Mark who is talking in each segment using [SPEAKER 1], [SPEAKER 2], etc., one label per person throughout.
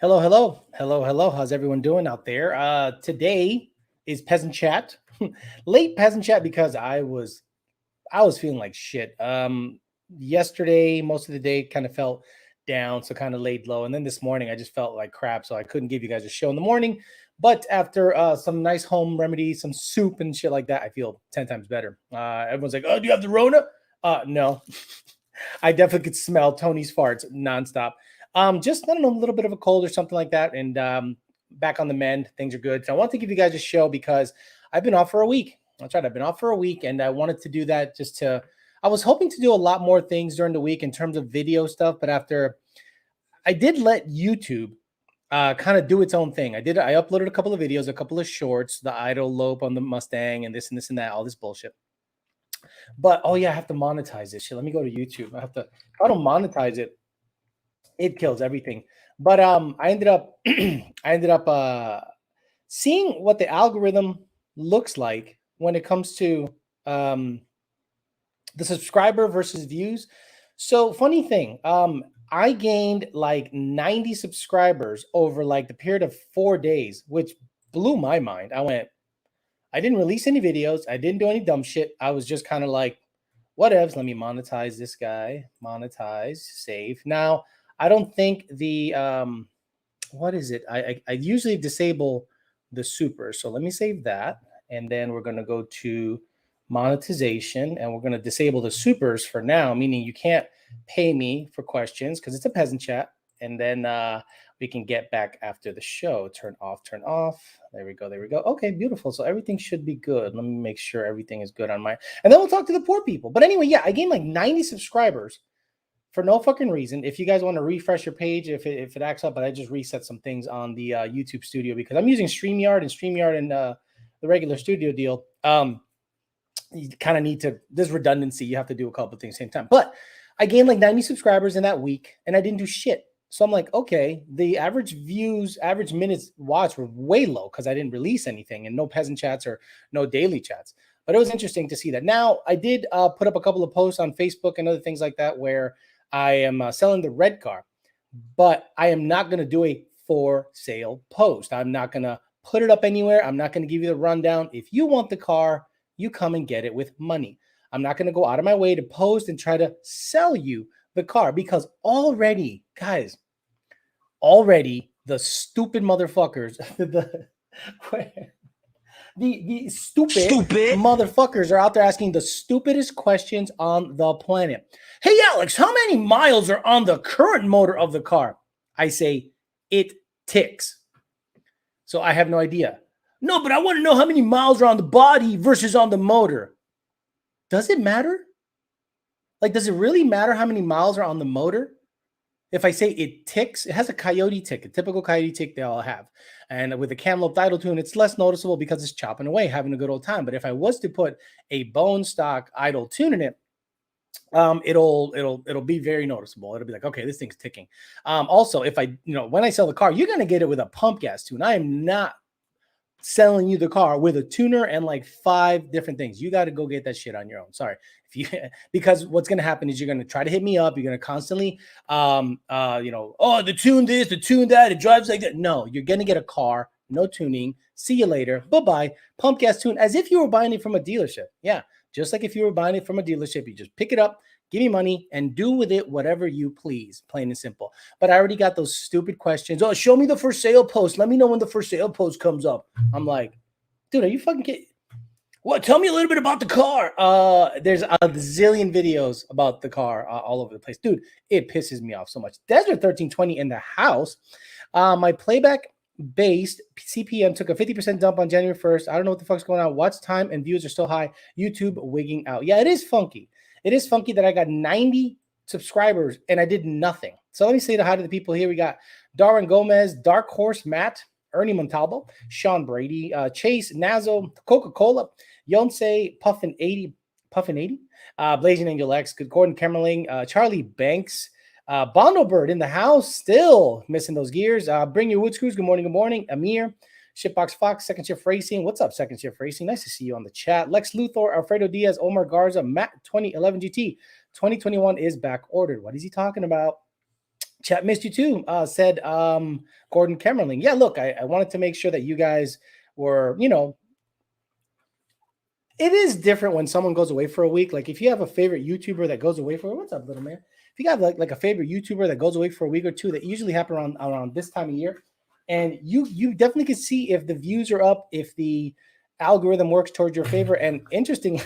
[SPEAKER 1] Hello, hello, hello, hello. How's everyone doing out there? Today is peasant chat, late peasant chat because I was feeling like shit. Yesterday, most of the day, kind of felt down, so kind of laid low, and then this morning I just felt like crap, so I couldn't give you guys a show in the morning. But after some nice home remedies, some soup and shit like that, I feel 10 times better. Everyone's like, "Oh, do you have the Rona?" No, I definitely could smell Tony's farts nonstop. Just I don't know, a little bit of a cold or something like that, and back on the mend. Things are good. So I want to give you guys a show because I've been off for a week. That's right, I've been off for a week, and I wanted to do that just to. I was hoping to do a lot more things during the week in terms of video stuff, but after I did let YouTube kind of do its own thing. I uploaded a couple of videos, a couple of shorts, the idle lope on the Mustang, and that, all this bullshit. But oh yeah, I have to monetize this shit. Let me go to YouTube. I have to. If I don't monetize it, it kills everything. But I ended up seeing what the algorithm looks like when it comes to um the subscriber versus views. So funny thing, I gained like 90 subscribers over like the period of 4 days, which blew my mind. I didn't release any videos, I didn't do any dumb shit. I was just kind of like, whatevs, let me monetize this guy, monetize, save. Now, I don't think the what is it? I usually disable the super. So let me save that. And then we're gonna go to monetization and we're gonna disable the supers for now, meaning you can't pay me for questions because it's a peasant chat. And then we can get back after the show. Turn off, turn off. There we go, there we go. Okay, beautiful. So everything should be good. Let me make sure everything is good on my, and then we'll talk to the poor people. But anyway, yeah, I gained like 90 subscribers for no fucking reason. If you guys want to refresh your page, if it acts up, but I just reset some things on the YouTube studio because I'm using StreamYard and the regular studio deal. You kind of need to, there's redundancy. You have to do a couple of things at the same time. But I gained like 90 subscribers in that week and I didn't do shit. So I'm like, okay, the average views, average minutes watched were way low because I didn't release anything and no peasant chats or no daily chats. But it was interesting to see that. Now, I did put up a couple of posts on Facebook and other things like that where I am selling the red car, but I am not going to do a for sale post. I'm not going to put it up anywhere. I'm not going to give you the rundown. If you want the car, you come and get it with money. I'm not going to go out of my way to post and try to sell you the car because already, guys, the stupid motherfuckers, the stupid motherfuckers are out there asking the stupidest questions on the planet. Hey, Alex, how many miles are on the current motor of the car? I say, it ticks. So I have no idea. No, but I want to know how many miles are on the body versus on the motor. Does it matter? Like, does it really matter how many miles are on the motor? If I say it ticks, it has a coyote tick, a typical coyote tick they all have. And with the Camlope idle tune, it's less noticeable because it's chopping away, having a good old time. But if I was to put a bone stock idle tune in it, it'll be very noticeable. It'll be like, okay, this thing's ticking. Also, if I, when I sell the car, you're gonna get it with a pump gas tune. I am not selling you the car with a tuner and like 5 different things. You got to go get that shit on your own. Sorry. Because what's going to happen is you're going to try to hit me up. You're going to constantly, oh, the tune this, the tune that, it drives like that. No, you're going to get a car, no tuning. See you later. Bye-bye. Pump gas tune as if you were buying it from a dealership. Yeah. Just like if you were buying it from a dealership, you just pick it up, give me money, and do with it whatever you please, plain and simple. But I already got those stupid questions. Oh, show me the for sale post. Let me know when the for sale post comes up. I'm like, dude, are you fucking kidding? What? Tell me a little bit about the car. There's a zillion videos about the car all over the place. Dude, it pisses me off so much. Desert 1320 in the house. My playback-based CPM took a 50% dump on January 1st. I don't know what the fuck's going on. Watch time and views are still high. YouTube wigging out. Yeah, it is funky. It is funky that I got 90 subscribers and I did nothing. So let me say hi to the people here. We got Darwin Gomez, Dark Horse Matt, Ernie Montalvo, Sean Brady, Chase Nazo, Coca-Cola, Yonsei, Puffin 80, Blazing Angel X, Gordon Kemmerling, Charlie Banks, Bondo Bird in the house, still missing those gears. Bring your wood screws. Good morning. Amir, Shipbox Fox, Second Shift Racing. What's up, Second Shift Racing? Nice to see you on the chat. Lex Luthor, Alfredo Diaz, Omar Garza, Matt 2011 GT. 2021 is back ordered. What is he talking about? Chat missed you too, said Gordon Kemmerling. Yeah, look, I wanted to make sure that you guys were, it is different when someone goes away for a week. Like if you have a favorite YouTuber that goes away for, what's up, little man? If you have like a favorite YouTuber that goes away for a week or two, that usually happen around this time of year, and you definitely can see if the views are up, if the algorithm works towards your favor. And interestingly,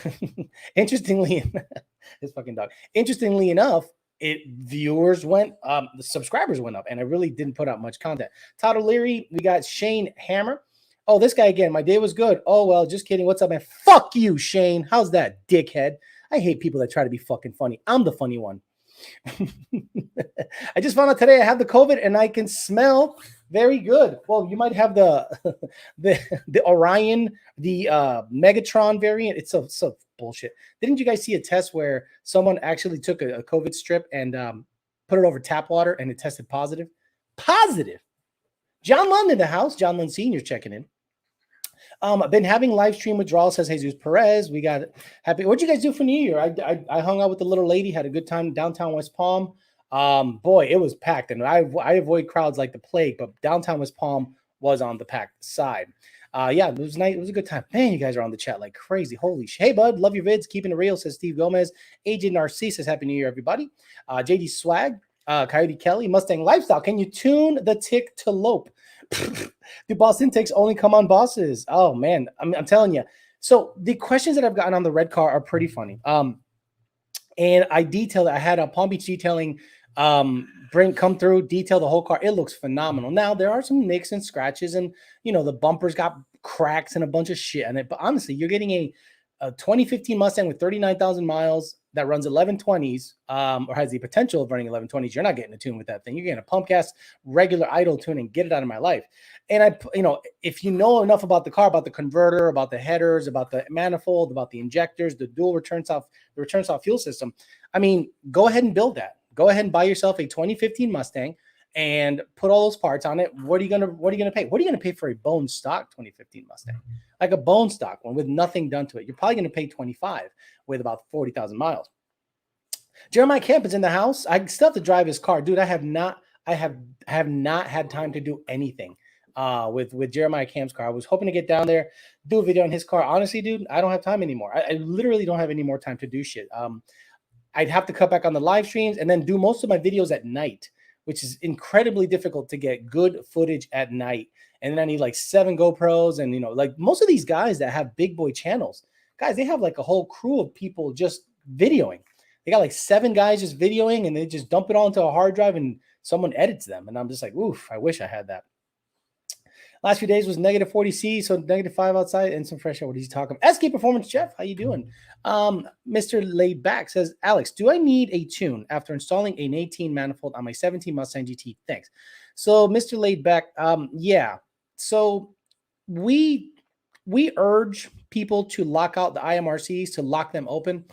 [SPEAKER 1] this fucking dog. Interestingly enough, viewers went the subscribers went up, and I really didn't put out much content. Todd O'Leary, we got Shane Hammer. Oh, this guy again. My day was good. Oh, well, just kidding. What's up, man? Fuck you, Shane. How's that, dickhead? I hate people that try to be fucking funny. I'm the funny one. I just found out today I have the COVID and I can smell very good. Well, you might have the the Orion, the Megatron variant. It's so bullshit. Didn't you guys see a test where someone actually took a COVID strip and put it over tap water and it tested positive? Positive. John Lund in the house. John Lund Sr. checking in. I've been having live stream withdrawals, says Jesus Perez. We got happy. What'd you guys do for New Year? I hung out with the little lady, had a good time downtown West Palm. Boy, it was packed, and I avoid crowds like the plague, but downtown West Palm was on the packed side. Yeah, it was nice. It was a good time. Man, you guys are on the chat like crazy. Holy shit. Hey, bud, love your vids. Keeping it real, says Steve Gomez. AJ Narcisse says Happy New Year, everybody. JD Swag, Coyote Kelly, Mustang Lifestyle. Can you tune the tick to lope? Do boss intakes only come on bosses? Oh man, I'm telling you. So the questions that I've gotten on the red car are pretty funny. And I detailed. I had a Palm Beach detailing come through, detail the whole car. It looks phenomenal. Now there are some nicks and scratches, and the bumpers got cracks and a bunch of shit in it. But honestly, you're getting a 2015 Mustang with 39,000 miles that runs 1120s, or has the potential of running 1120s. You're not getting a tune with that thing. You're getting a pump gas, regular idle tune, and get it out of my life. And if you know enough about the car, about the converter, about the headers, about the manifold, about the injectors, the dual return soft fuel system, I mean, go ahead and build that. Go ahead and buy yourself a 2015 Mustang and put all those parts on it. What are you gonna pay? What are you gonna pay for a bone stock 2015 Mustang? Like a bone stock one with nothing done to it. You're probably gonna pay 25 with about 40,000 miles. Jeremiah Camp is in the house. I still have to drive his car, dude. I have not had time to do anything with Jeremiah Camp's car. I was hoping to get down there, do a video on his car. Honestly, dude, I don't have time anymore. I literally don't have any more time to do shit. I'd have to cut back on the live streams and then do most of my videos at night, which is incredibly difficult to get good footage at night. And then I need like 7 GoPros, and like most of these guys that have big boy channels, guys, they have like a whole crew of people just videoing. They got like 7 guys just videoing, and they just dump it all into a hard drive and someone edits them. And I'm just like, oof, I wish I had that. Last few days was negative 40 C, so -5 outside and some fresh air. What is he talking about? SK Performance Jeff, how you doing? Mr. Laid Back says, Alex, do I need a tune after installing an 18 manifold on my 17 Mustang GT? Thanks. So, Mr. Laid Back, yeah. So we urge people to lock out the IMRCs, to lock them open,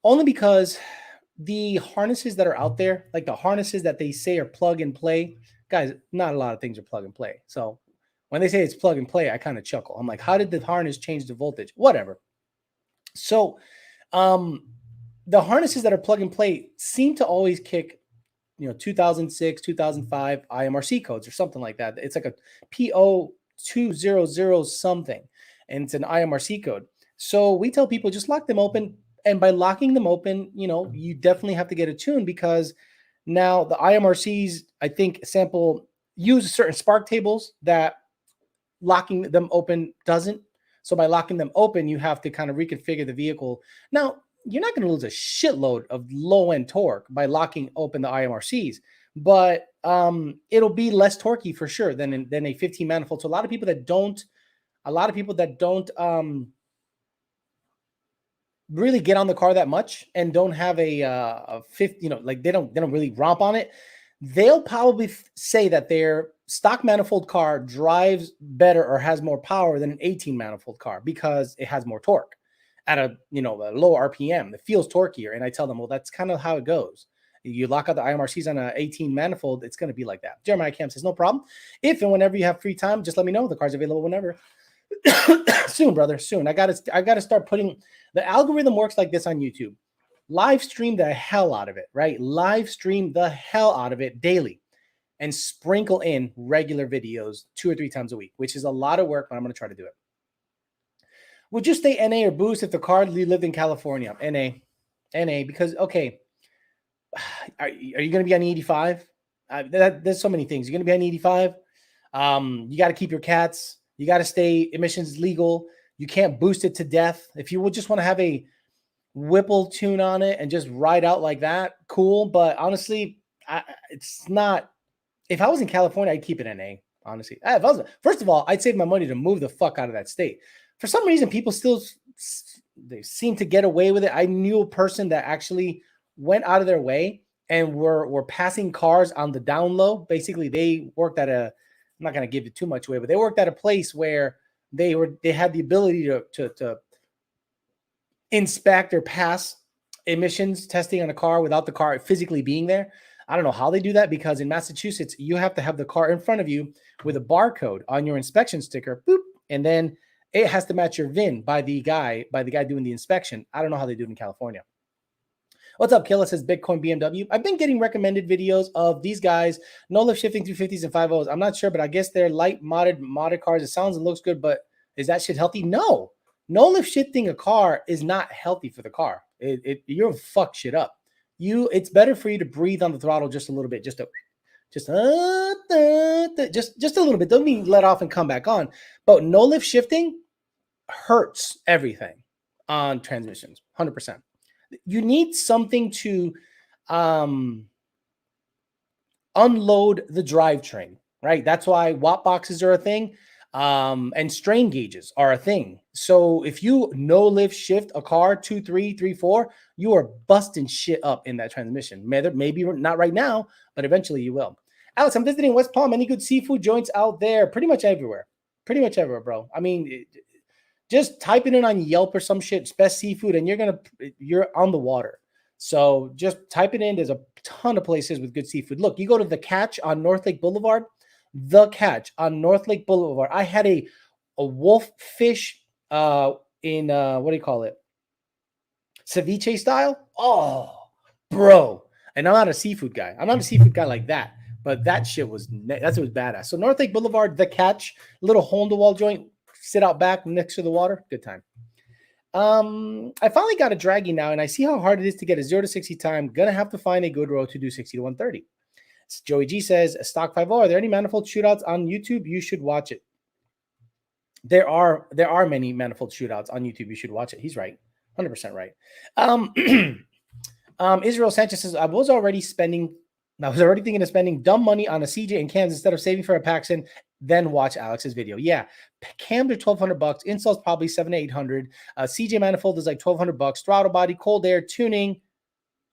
[SPEAKER 1] only because the harnesses that are out there, like the harnesses that they say are plug and play, guys, not a lot of things are plug and play. So when they say it's plug and play, I kind of chuckle. I'm like, how did the harness change the voltage? Whatever. So the harnesses that are plug and play seem to always kick, 2006, 2005 IMRC codes or something like that. It's like a P0200 something, and it's an IMRC code. So we tell people just lock them open. And by locking them open, you definitely have to get a tune, because now the IMRCs, I think, use certain spark tables that locking them open doesn't. So by locking them open, you have to kind of reconfigure the vehicle. Now, you're not going to lose a shitload of low-end torque by locking open the IMRCs, but it'll be less torquey for sure than a 15 manifold. So a lot of people that don't really get on the car that much and don't have a 50, like they don't really romp on it, they'll probably say that their stock manifold car drives better or has more power than an 18 manifold car because it has more torque at a low RPM. It feels torqueier. And I tell them, well, that's kind of how it goes. You lock out the IMRCs on an 18 manifold, it's going to be like that. Jeremiah Camp says, no problem. If and whenever you have free time, just let me know. The car's available whenever. Soon, brother, soon. I gotta start putting, the algorithm works like this on YouTube. live stream the hell out of it, right? Live stream the hell out of it daily and sprinkle in regular videos 2 or 3 times a week, which is a lot of work, but I'm going to try to do it. Would you stay NA or boost if the car lived in California? NA, because, okay, are you going to be on E85? There's so many things. You're going to be on E85. You got to keep your cats. You got to stay emissions legal. You can't boost it to death. If you would just want to have a Whipple tune on it and just ride out like that, cool. But honestly, it's not. If I was in California, I'd keep it NA. Honestly, if I was, first of all, I'd save my money to move the fuck out of that state. For some reason, people still they seem to get away with it. I knew a person that actually went out of their way and were passing cars on the down low. Basically, they worked at a. I'm not going to give it too much away, but they worked at a place where they had the ability to inspect or pass emissions testing on a car without the car physically being there. I don't know how they do that, because in Massachusetts, you have to have the car in front of you with a barcode on your inspection sticker, boop, and then it has to match your VIN by the guy doing the inspection. I don't know how they do it in California. What's up, Killa? Says Bitcoin BMW. I've been getting recommended videos of these guys, no lift shifting 350s and 50s. I'm not sure, but I guess they're light modded cars. It sounds and looks good, but is that shit healthy? No lift shifting a car is not healthy for the car. You'll fuck shit up. It's better for you to breathe on the throttle just a little bit, just a little bit. Don't mean let off and come back on. But no lift shifting hurts everything on transmissions, 100%. You need something to unload the drivetrain, right? That's why watt boxes are a thing, and strain gauges are a thing. So if you no lift shift a car 2, 3, 3, 4, you are busting shit up in that transmission. Maybe not right now, but eventually you will. Alex, I'm visiting West Palm. Any good seafood joints out there? Pretty much everywhere, bro. I mean, just type it in on Yelp or some shit, it's best seafood, and you're on the water. So just type it in. There's a ton of places with good seafood. Look, you go to The Catch on North Lake Boulevard. The Catch on North Lake Boulevard. I had a wolf fish in what do you call it? Ceviche style. Oh, bro. And I'm not a seafood guy. I'm not a seafood guy like that. But that shit was badass. So North Lake Boulevard, The Catch, little hole in the wall joint. Sit out back next to the water. Good time. I finally got a draggy now, and I see how hard it is to get a 0 to 60 time. Gonna have to find a good road to do 60 to 130. Joey G says, Stock 50. Are there any Manifold shootouts on YouTube? You should watch it. There are many Manifold shootouts on YouTube. You should watch it. He's right. 100% right. Israel Sanchez says, I was already thinking of spending dumb money on a CJ and cams instead of saving for a Paxton, then watch Alex's video. Yeah, cams are $1,200. Installs probably $700 to $800. CJ manifold is like $1,200. Throttle body, cold air, tuning.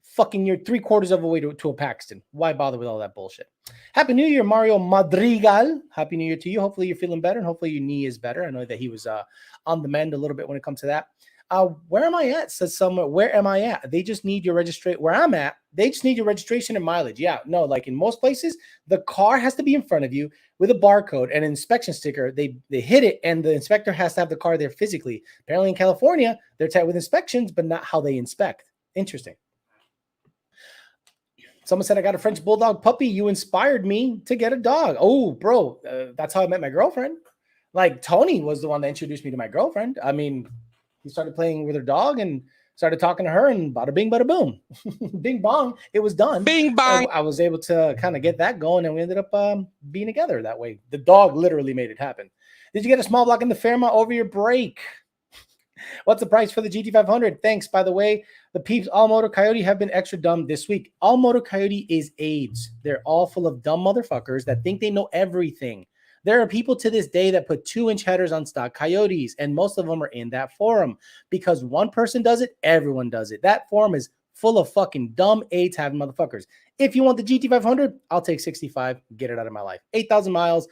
[SPEAKER 1] Fucking you're 3/4 of a way to a Paxton. Why bother with all that bullshit? Happy New Year, Mario Madrigal. Happy New Year to you. Hopefully you're feeling better, and hopefully your knee is better. I know that he was on the mend a little bit when it comes to that. Where am I at? Says someone, where am I at? They just need your registration. Where I'm at, they just need your registration and mileage. Yeah, no, like in most places, the car has to be in front of you with a barcode and an inspection sticker. They hit it, and the inspector has to have the car there physically. Apparently in California, they're tight with inspections, but not how they inspect. Interesting. Someone said, I got a French Bulldog puppy. You inspired me to get a dog. Oh, bro, that's how I met my girlfriend. Like, Tony was the one that introduced me to my girlfriend. I mean, he started playing with her dog and started talking to her, and bada bing, bada boom. Bing bong. It was done.
[SPEAKER 2] Bing bong.
[SPEAKER 1] I was able to kind of get that going, and we ended up being together that way. The dog literally made it happen. Did you get a small block in the Fairmont over your break? What's the price for the GT500? Thanks. By the way, the peeps, All Moto Coyote, have been extra dumb this week. All Moto Coyote is AIDS. They're all full of dumb motherfuckers that think they know everything. There are people to this day that put 2-inch headers on stock Coyotes, and most of them are in that forum. Because one person does it, everyone does it. That forum is full of fucking dumb AIDS having motherfuckers. If you want the GT500, I'll take 65. Get it out of my life. 8,000 miles,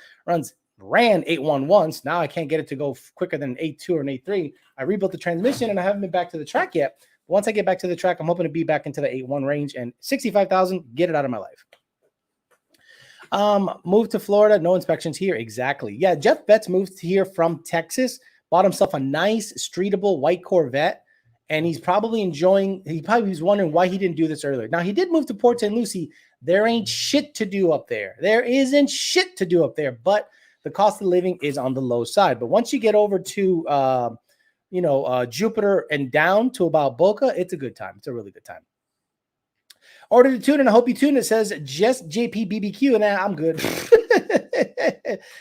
[SPEAKER 1] ran 8.1 once. Now I can't get it to go quicker than 8.2 or an 8.3. I rebuilt the transmission, and I haven't been back to the track yet. Once I get back to the track, I'm hoping to be back into the 8.1 range, and 65,000, get it out of my life. Moved to Florida, no inspections here. Exactly. Yeah, Jeff Betts moved here from Texas, bought himself a nice streetable white Corvette, and he's probably enjoying. He probably was wondering why he didn't do this earlier. Now he did move to Port St. Lucie. There ain't shit to do up there. There isn't shit to do up there, but the cost of living is on the low side. But once you get over to Jupiter and down to about Boca, it's a good time. It's a really good time. Ordered a tune, and I hope you tune. It says just JP BBQ, and I'm good.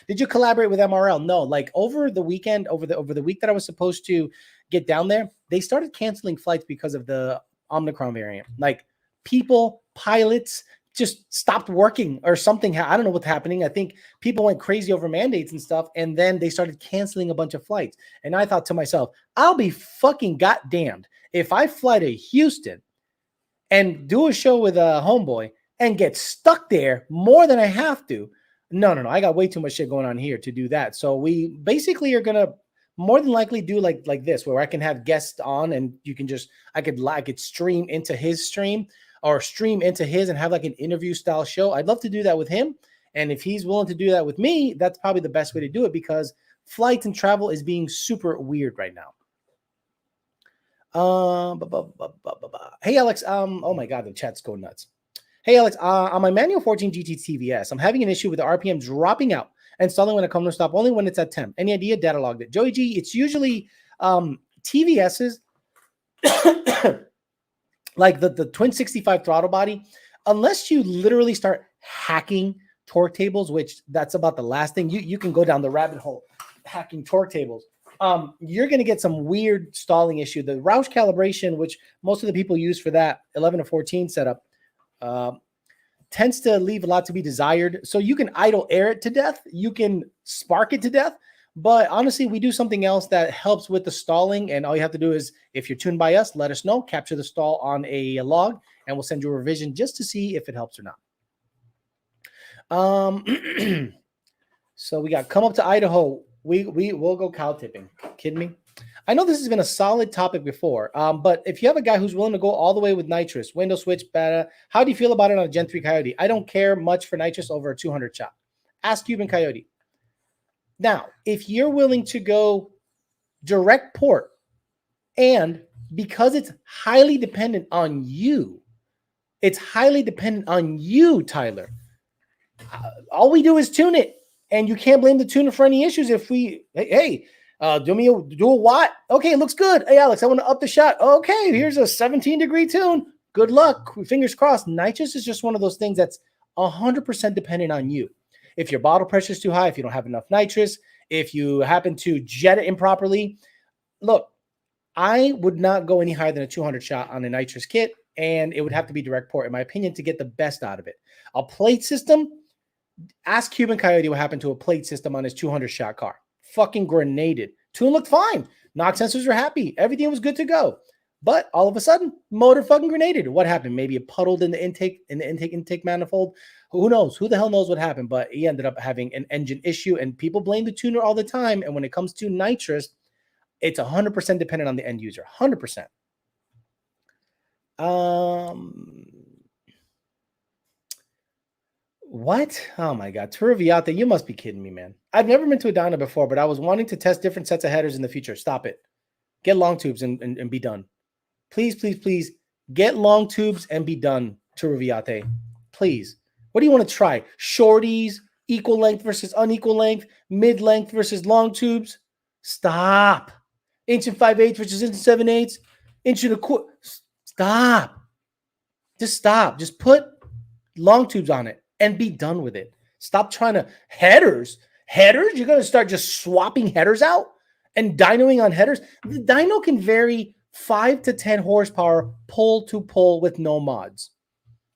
[SPEAKER 1] Did you collaborate with MRL? No. Like over the weekend, over the week that I was supposed to get down there, they started canceling flights because of the Omicron variant. Like people, pilots just stopped working or something. I don't know what's happening. I think people went crazy over mandates and stuff, and then they started canceling a bunch of flights. And I thought to myself, I'll be fucking goddamned if I fly to Houston and do a show with a homeboy and get stuck there more than I have to. No. I got way too much shit going on here to do that. So we basically are going to more than likely do like this, where I can have guests on and you can just, I could stream into his stream or stream into his and have like an interview style show. I'd love to do that with him. And if he's willing to do that with me, that's probably the best way to do it, because flights and travel is being super weird right now. Hey, Alex. Oh my God, the chat's going nuts. Hey, Alex, on my manual 14 GT TVS, I'm having an issue with the RPM dropping out and stalling when I come to stop, only when it's at 10. Any idea? Data logged it. Joey G, it's usually TVS's like the twin 65 throttle body, unless you literally start hacking torque tables, which that's about the last thing. You can go down the rabbit hole hacking torque tables. You're going to get some weird stalling issue. The Roush calibration, which most of the people use for that 11 to 14 setup, tends to leave a lot to be desired. So you can idle air it to death. You can spark it to death. But honestly, we do something else that helps with the stalling. And all you have to do is, if you're tuned by us, let us know, capture the stall on a log, and we'll send you a revision just to see if it helps or not. So we got come up to Idaho. We'll go cow tipping. Kidding me? I know this has been a solid topic before, but if you have a guy who's willing to go all the way with nitrous, window switch, beta, how do you feel about it on a Gen 3 Coyote? I don't care much for nitrous over a 200 shot. Ask Cuban Coyote. Now, if you're willing to go direct port, and because it's highly dependent on you, Tyler. All we do is tune it. And you can't blame the tuner for any issues. If we, do a watt. Okay, it looks good. Hey, Alex, I want to up the shot. Okay, here's a 17-degree tune. Good luck. Fingers crossed. Nitrous is just one of those things that's 100% dependent on you. If your bottle pressure is too high, if you don't have enough nitrous, if you happen to jet it improperly, look, I would not go any higher than a 200 shot on a nitrous kit, and it would have to be direct port, in my opinion, to get the best out of it. A plate system. Ask Cuban Coyote what happened to a plate system on his 200 shot car. Fucking grenaded. Tune looked fine. Knock sensors were happy. Everything was good to go. But all of a sudden, motor fucking grenaded. What happened? Maybe it puddled in the intake manifold. Who knows? Who the hell knows what happened? But he ended up having an engine issue, and people blame the tuner all the time. And when it comes to nitrous, it's 100% dependent on the end user. 100%. What? Oh my God. Turviate, you must be kidding me, man. I've never been to a dyno before, but I was wanting to test different sets of headers in the future. Stop it. Get long tubes and be done. Please, please, please get long tubes and be done, Turviate. Please. What do you want to try? Shorties, equal length versus unequal length, mid length versus long tubes? Stop. Inch and 5/8 versus inch and 7/8, inch and a quarter. Stop. Just stop. Just put long tubes on it and be done with it. Stop trying to headers. You're going to start just swapping headers out and dynoing on headers. The dyno can vary 5 to 10 horsepower pull to pull with no mods.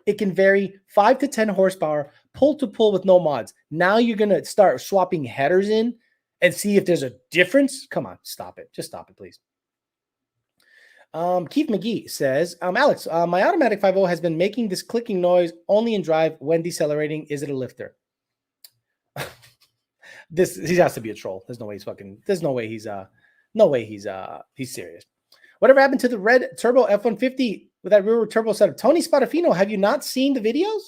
[SPEAKER 1] It can vary 5 to 10 horsepower pull to pull with no mods. Now you're going to start swapping headers in and see if there's a difference. Come on, stop it. Just stop it, please. Keith McGee says, Alex, my automatic 5.0 has been making this clicking noise only in drive when decelerating. Is it a lifter? He has to be a troll. There's no way he's serious. Whatever happened to the red turbo F-150 with that rear turbo setup? Tony Spadafino, have you not seen the videos?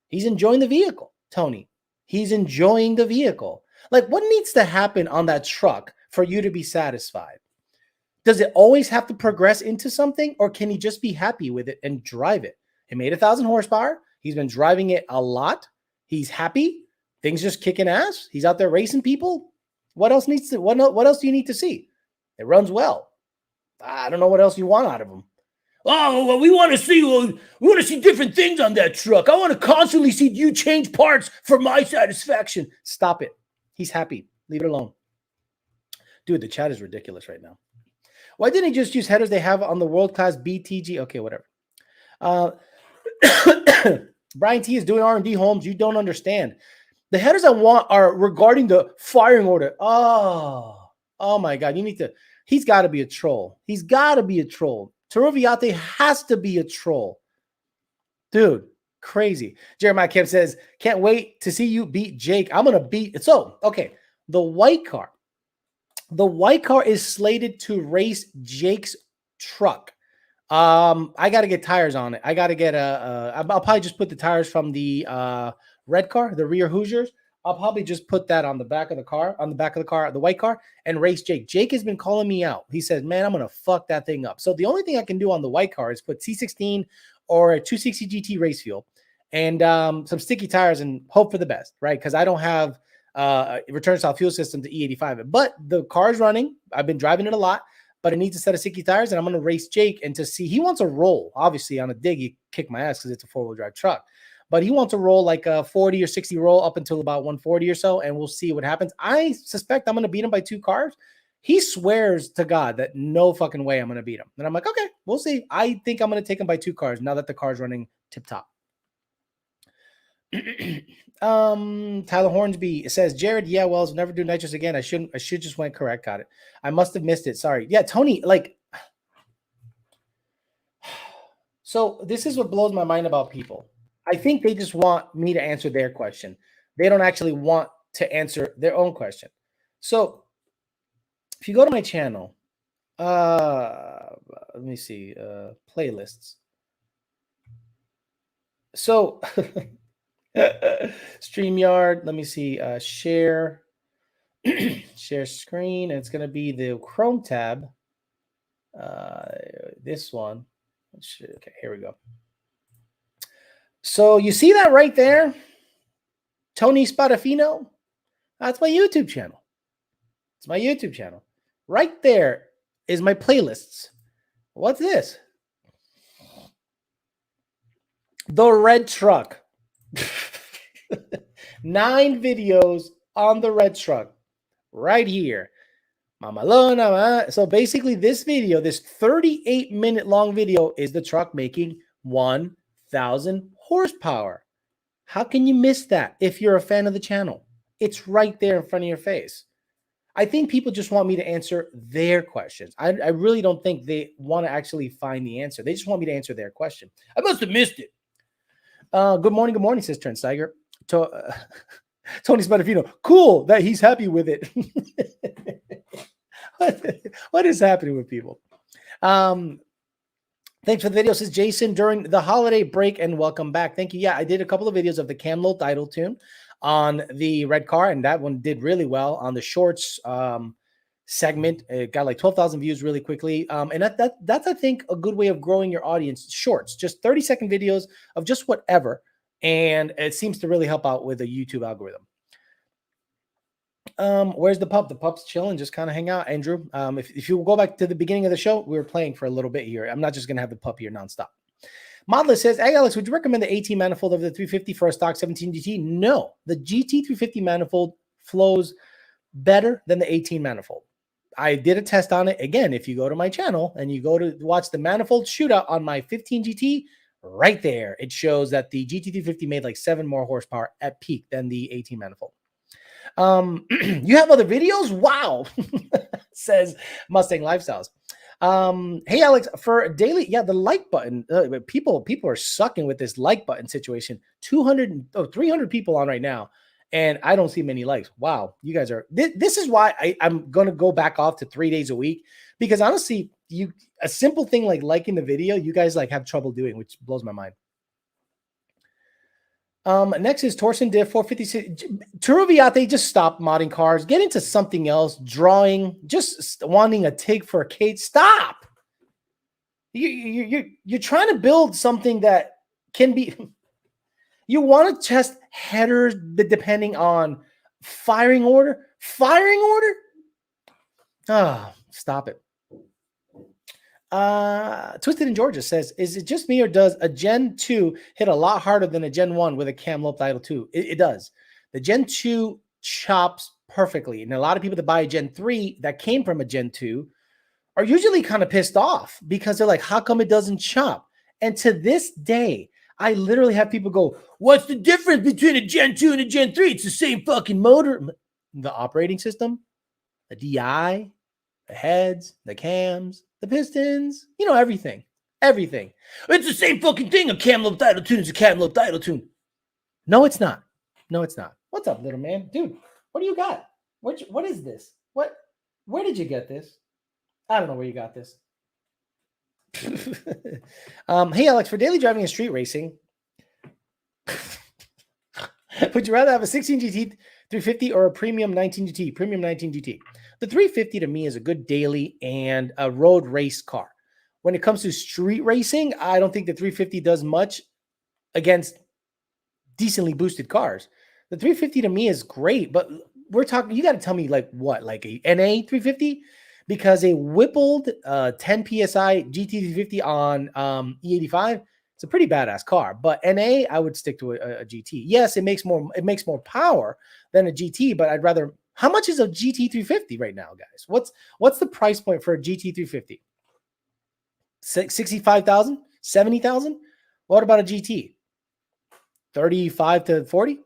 [SPEAKER 1] He's enjoying the vehicle, Tony. He's enjoying the vehicle. Like, what needs to happen on that truck for you to be satisfied? Does it always have to progress into something, or can he just be happy with it and drive it? It made 1,000 horsepower. He's been driving it a lot. He's happy. Things just kicking ass. He's out there racing people. What else needs to? What else do you need to see? It runs well. I don't know what else you want out of him. Oh, well, we want to see different things on that truck. I want to constantly see you change parts for my satisfaction. Stop it. He's happy. Leave it alone. Dude, the chat is ridiculous right now. Why didn't he just use headers they have on the world-class BTG? Okay, whatever. Brian T is doing R&D, Holmes. You don't understand. The headers I want are regarding the firing order. Oh my God. He's got to be a troll. He's got to be a troll. Teroviate has to be a troll. Dude, crazy. Jeremiah Kemp says, can't wait to see you beat Jake. I'm going to beat. So, okay. The white car. The white car is slated to race Jake's truck. I got to get tires on it. I got to get I'll probably just put the tires from the red car, the rear Hoosiers. I'll probably just put that on the back of the car, the white car, and race Jake. Jake has been calling me out. He says, man, I'm going to fuck that thing up. So the only thing I can do on the white car is put C16 or a 260 GT race fuel and some sticky tires and hope for the best, right? Because I don't have return style fuel system to E85 it. But the car's running. I've been driving it a lot, but it needs a set of sticky tires, and I'm going to race Jake and to see. He wants a roll. Obviously, on a dig, he kick my ass because it's a four-wheel drive truck. But he wants to roll like a 40 or 60 roll up until about 140 or so, and we'll see what happens. I suspect I'm going to beat him by 2 cars. He swears to God that no fucking way I'm going to beat him. And I'm like, okay, we'll see. I think I'm going to take him by 2 cars now that the car's running tip-top. Tyler Hornsby says, Jared, yeah, Wells, never do nitrous again. I should just went correct. Got it. I must have missed it. Sorry. Yeah, Tony, like, so this is what blows my mind about people. I think they just want me to answer their question. They don't actually want to answer their own question. So if you go to my channel, let me see, playlists. So StreamYard, let me see, share screen, and it's going to be the Chrome tab. This one. Okay, here we go. So you see that right there? Tony Spadafino? That's my YouTube channel. It's my YouTube channel. Right there is my playlists. What's this? The red truck. 9 videos on the red truck. Right here. Mama. So basically this video, this 38-minute long video is the truck making 1,000 horsepower. How can you miss that if you're a fan of the channel? It's right there in front of your face. I think people just want me to answer their questions. I really don't think they want to actually find the answer. They just want me to answer their question. I must have missed it. Good morning, says Trent Steiger. Tony Spadafino, cool that he's happy with it. What is happening with people? Thanks for the video, says Jason, during the holiday break, and welcome back. Thank you. Yeah, I did a couple of videos of the Camlo title tune on the red car, and that one did really well on the shorts segment. It got like 12,000 views really quickly. And that's, I think, a good way of growing your audience. Shorts, just 30-second videos of just whatever. And it seems to really help out with the YouTube algorithm. Where's the pup? The pup's chilling, just kind of hang out, Andrew. If you go back to the beginning of the show, we were playing for a little bit here. I'm not just going to have the pup here nonstop. Modler says, hey, Alex, would you recommend the 18 manifold over the 350 for a stock 17 GT? No, the GT 350 manifold flows better than the 18 manifold. I did a test on it. Again, if you go to my channel and you go to watch the manifold shootout on my 15 GT, right there, it shows that the GT 350 made like 7 more horsepower at peak than the 18 manifold. You have other videos? Wow. Says Mustang Lifestyles. Hey, Alex, for daily, yeah, the like button, people are sucking with this like button situation. 300 people on right now, and I don't see many likes. Wow, you guys are, this is why I'm going to go back off to 3 days a week, because honestly, a simple thing like liking the video, you guys like have trouble doing, which blows my mind. Next is Torsen Diff 456. Turoviate, just stop modding cars. Get into something else. Drawing. Just wanting a TIG for a cage. Stop. You're trying to build something that can be. You want to test headers depending on firing order. Firing order. Stop it. Twisted in Georgia says, is it just me or does a Gen 2 hit a lot harder than a Gen 1 with a cam loped idle 2? It does. The Gen 2 chops perfectly. And a lot of people that buy a Gen 3 that came from a Gen 2 are usually kind of pissed off because they're like, how come it doesn't chop? And to this day, I literally have people go, what's the difference between a Gen 2 and a Gen 3? It's the same fucking motor. The operating system, the DI, the heads, the cams, the pistons, everything. Everything. It's the same fucking thing. A cam loped idle tune is a cam loped idle tune. No, it's not. No, it's not. What's up, little man? Dude, what do you got? What is this? Where did you get this? I don't know where you got this. Hey, Alex, for daily driving and street racing, would you rather have a 16 GT 350 or a premium 19 GT? Premium 19 GT. The 350 to me is a good daily and a road race car. When it comes to street racing, I don't think the 350 does much against decently boosted cars. The 350 to me is great, but we're talking, you got to tell me like a NA 350? Because a Whippled 10 PSI GT350 on E85, it's a pretty badass car. But NA, I would stick to a GT. Yes, it makes more power than a GT, but I'd rather. How much is a GT350 right now, guys? What's the price point for a GT350? 65,000, 70,000. What about a GT? 35 to 40.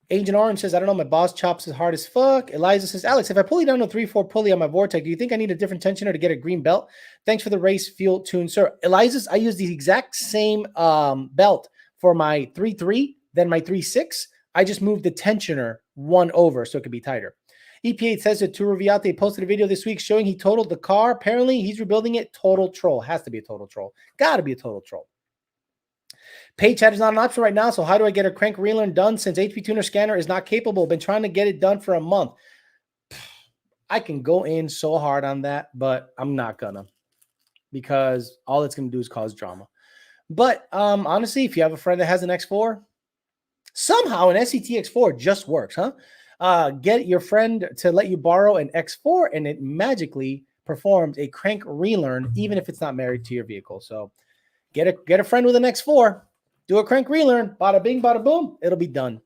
[SPEAKER 1] Agent Orange says, I don't know, my boss chops as hard as fuck. Eliza says, Alex, if I pulley down a 3-4 pulley on my Vortec, do you think I need a different tensioner to get a green belt? Thanks for the race fuel tune, sir. Eliza's, I use the exact same belt for my 3.3 than my 3.6. I just moved the tensioner one over so it could be tighter. EPA says that Turoviate posted a video this week showing he totaled the car. Apparently, he's rebuilding it. Total troll. Has to be a total troll. Got to be a total troll. Pay chat is not an option right now, so how do I get a crank relearn done since HP Tuner Scanner is not capable? Been trying to get it done for a month. I can go in so hard on that, but I'm not gonna because all it's gonna do is cause drama. But honestly, if you have a friend that has an X4, somehow an SET X4 just works, huh? Get your friend to let you borrow an X4 and it magically performs a crank relearn, even if it's not married to your vehicle. So get a friend with an X4. Do a crank relearn, bada bing, bada boom, it'll be done.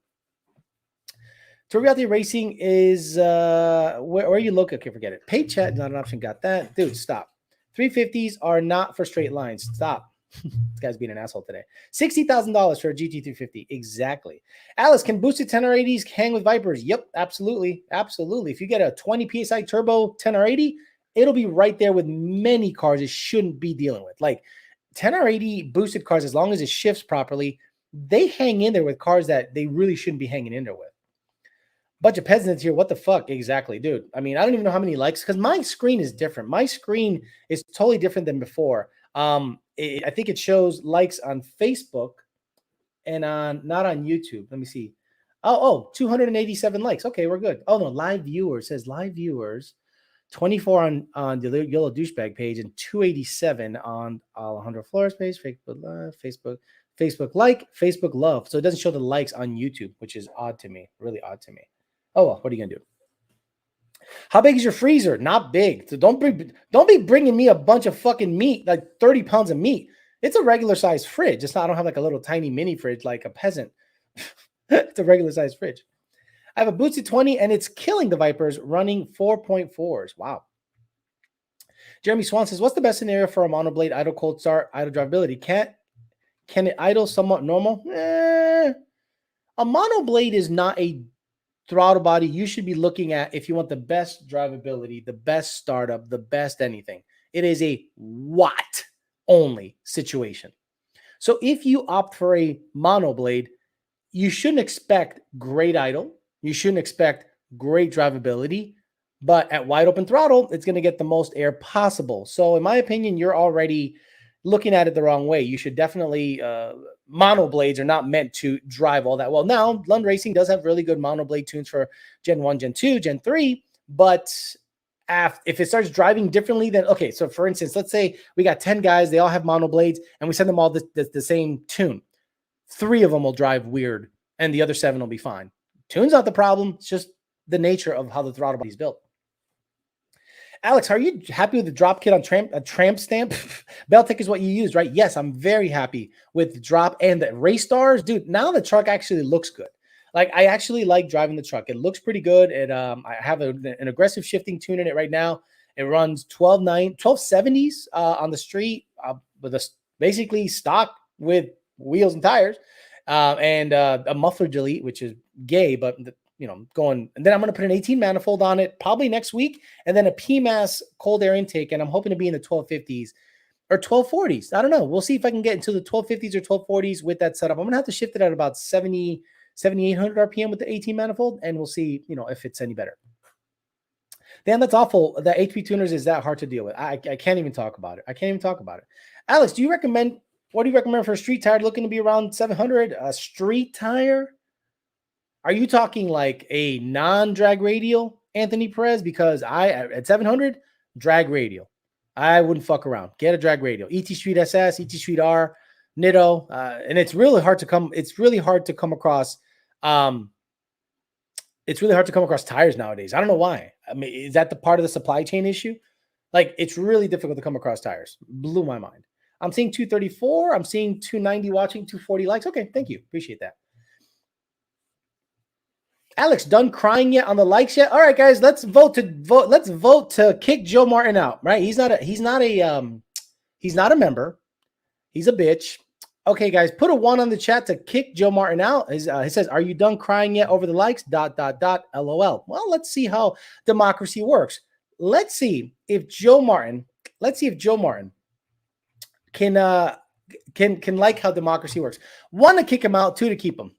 [SPEAKER 1] Turoviate Racing is where you look. Okay, forget it. Pay chat, not an option. Got that, dude. Stop. 350s are not for straight lines. Stop. This guy's being an asshole today. $60,000 for a GT350. Exactly. Alice, can boosted 10R80s hang with Vipers? Yep, absolutely, absolutely. If you get a 20 psi turbo 10R80, it'll be right there with many cars it shouldn't be dealing with. Like 10R80 boosted cars, as long as it shifts properly, they hang in there with cars that they really shouldn't be hanging in there with. Bunch of peasants here. What the fuck? Exactly, dude. I mean, I don't even know how many likes because my screen is different. My screen is totally different than before. I think it shows likes on Facebook and not on YouTube. Let me see. Oh, 287 likes. Okay, we're good. Oh no, live viewers says live viewers. 24 on the Yellow Douchebag page and 287 on Alejandro Flores page, Facebook Live, Facebook like, Facebook love. So it doesn't show the likes on YouTube, which is odd to me, really odd to me. Oh well, what are you gonna do? How big is your freezer? Not big. So don't be bringing me a bunch of fucking meat, like 30 pounds of meat. It's a regular size fridge. It's not. I don't have like a little tiny mini fridge like a peasant. It's a regular size fridge. I have a Bootsy 20 and it's killing the Vipers running 4.4s. Wow. Jeremy Swan says, what's the best scenario for a monoblade idle cold start, idle drivability? Can it idle somewhat normal? A monoblade is not a throttle body you should be looking at if you want the best drivability, the best startup, the best anything. It is a watt only situation. So if you opt for a monoblade, you shouldn't expect great idle. You shouldn't expect great drivability, but at wide open throttle, it's going to get the most air possible. So in my opinion, you're already looking at it the wrong way. You should definitely mono blades are not meant to drive all that well. Now, Lund Racing does have really good mono blade tunes for Gen 1, Gen 2, Gen 3, but if it starts driving differently, then okay. So for instance, let's say we got 10 guys, they all have mono blades, and we send them all the same tune. 3 of them will drive weird, and the other 7 will be fine. Tune's not the problem. It's just the nature of how the throttle body is built. Alex, are you happy with the drop kit on tramp stamp? Beltec is what you used, right? Yes, I'm very happy with the drop and the race stars. Dude, now the truck actually looks good. Like, I actually like driving the truck. It looks pretty good. I have an aggressive shifting tune in it right now. It runs 1270s on the street with basically stock with wheels and tires and a muffler delete, which is gay, but going, and then I'm going to put an 18 manifold on it probably next week, and then a PMAS cold air intake, and I'm hoping to be in the 1250s or 1240s. I don't know. We'll see if I can get into the 1250s or 1240s with that setup. I'm going to have to shift it at about 7,800 RPM with the 18 manifold, and we'll see, if it's any better. Dan, that's awful. The HP tuners is that hard to deal with. I can't even talk about it. I can't even talk about it. Alex, what do you recommend for a street tire looking to be around 700? A street tire? Are you talking like a non-drag radial, Anthony Perez? Because at 700, drag radial. I wouldn't fuck around. Get a drag radial. ET Street SS, ET Street R, Nitto, and it's really hard to come. It's really hard to come across. It's really hard to come across tires nowadays. I don't know why. I mean, is that the part of the supply chain issue? Like, it's really difficult to come across tires. Blew my mind. I'm seeing 234. I'm seeing 290 watching, 240 likes. Okay, thank you. Appreciate that. Alex, done crying yet on the likes yet? All right, guys, let's vote to kick Joe Martin out. Right? He's not a member. He's a bitch. Okay, guys, put a 1 on the chat to kick Joe Martin out. He says, "Are you done crying yet over the likes?" ... LOL. Well, let's see how democracy works. Let's see if Joe Martin can like how democracy works. 1 to kick him out, 2 to keep him.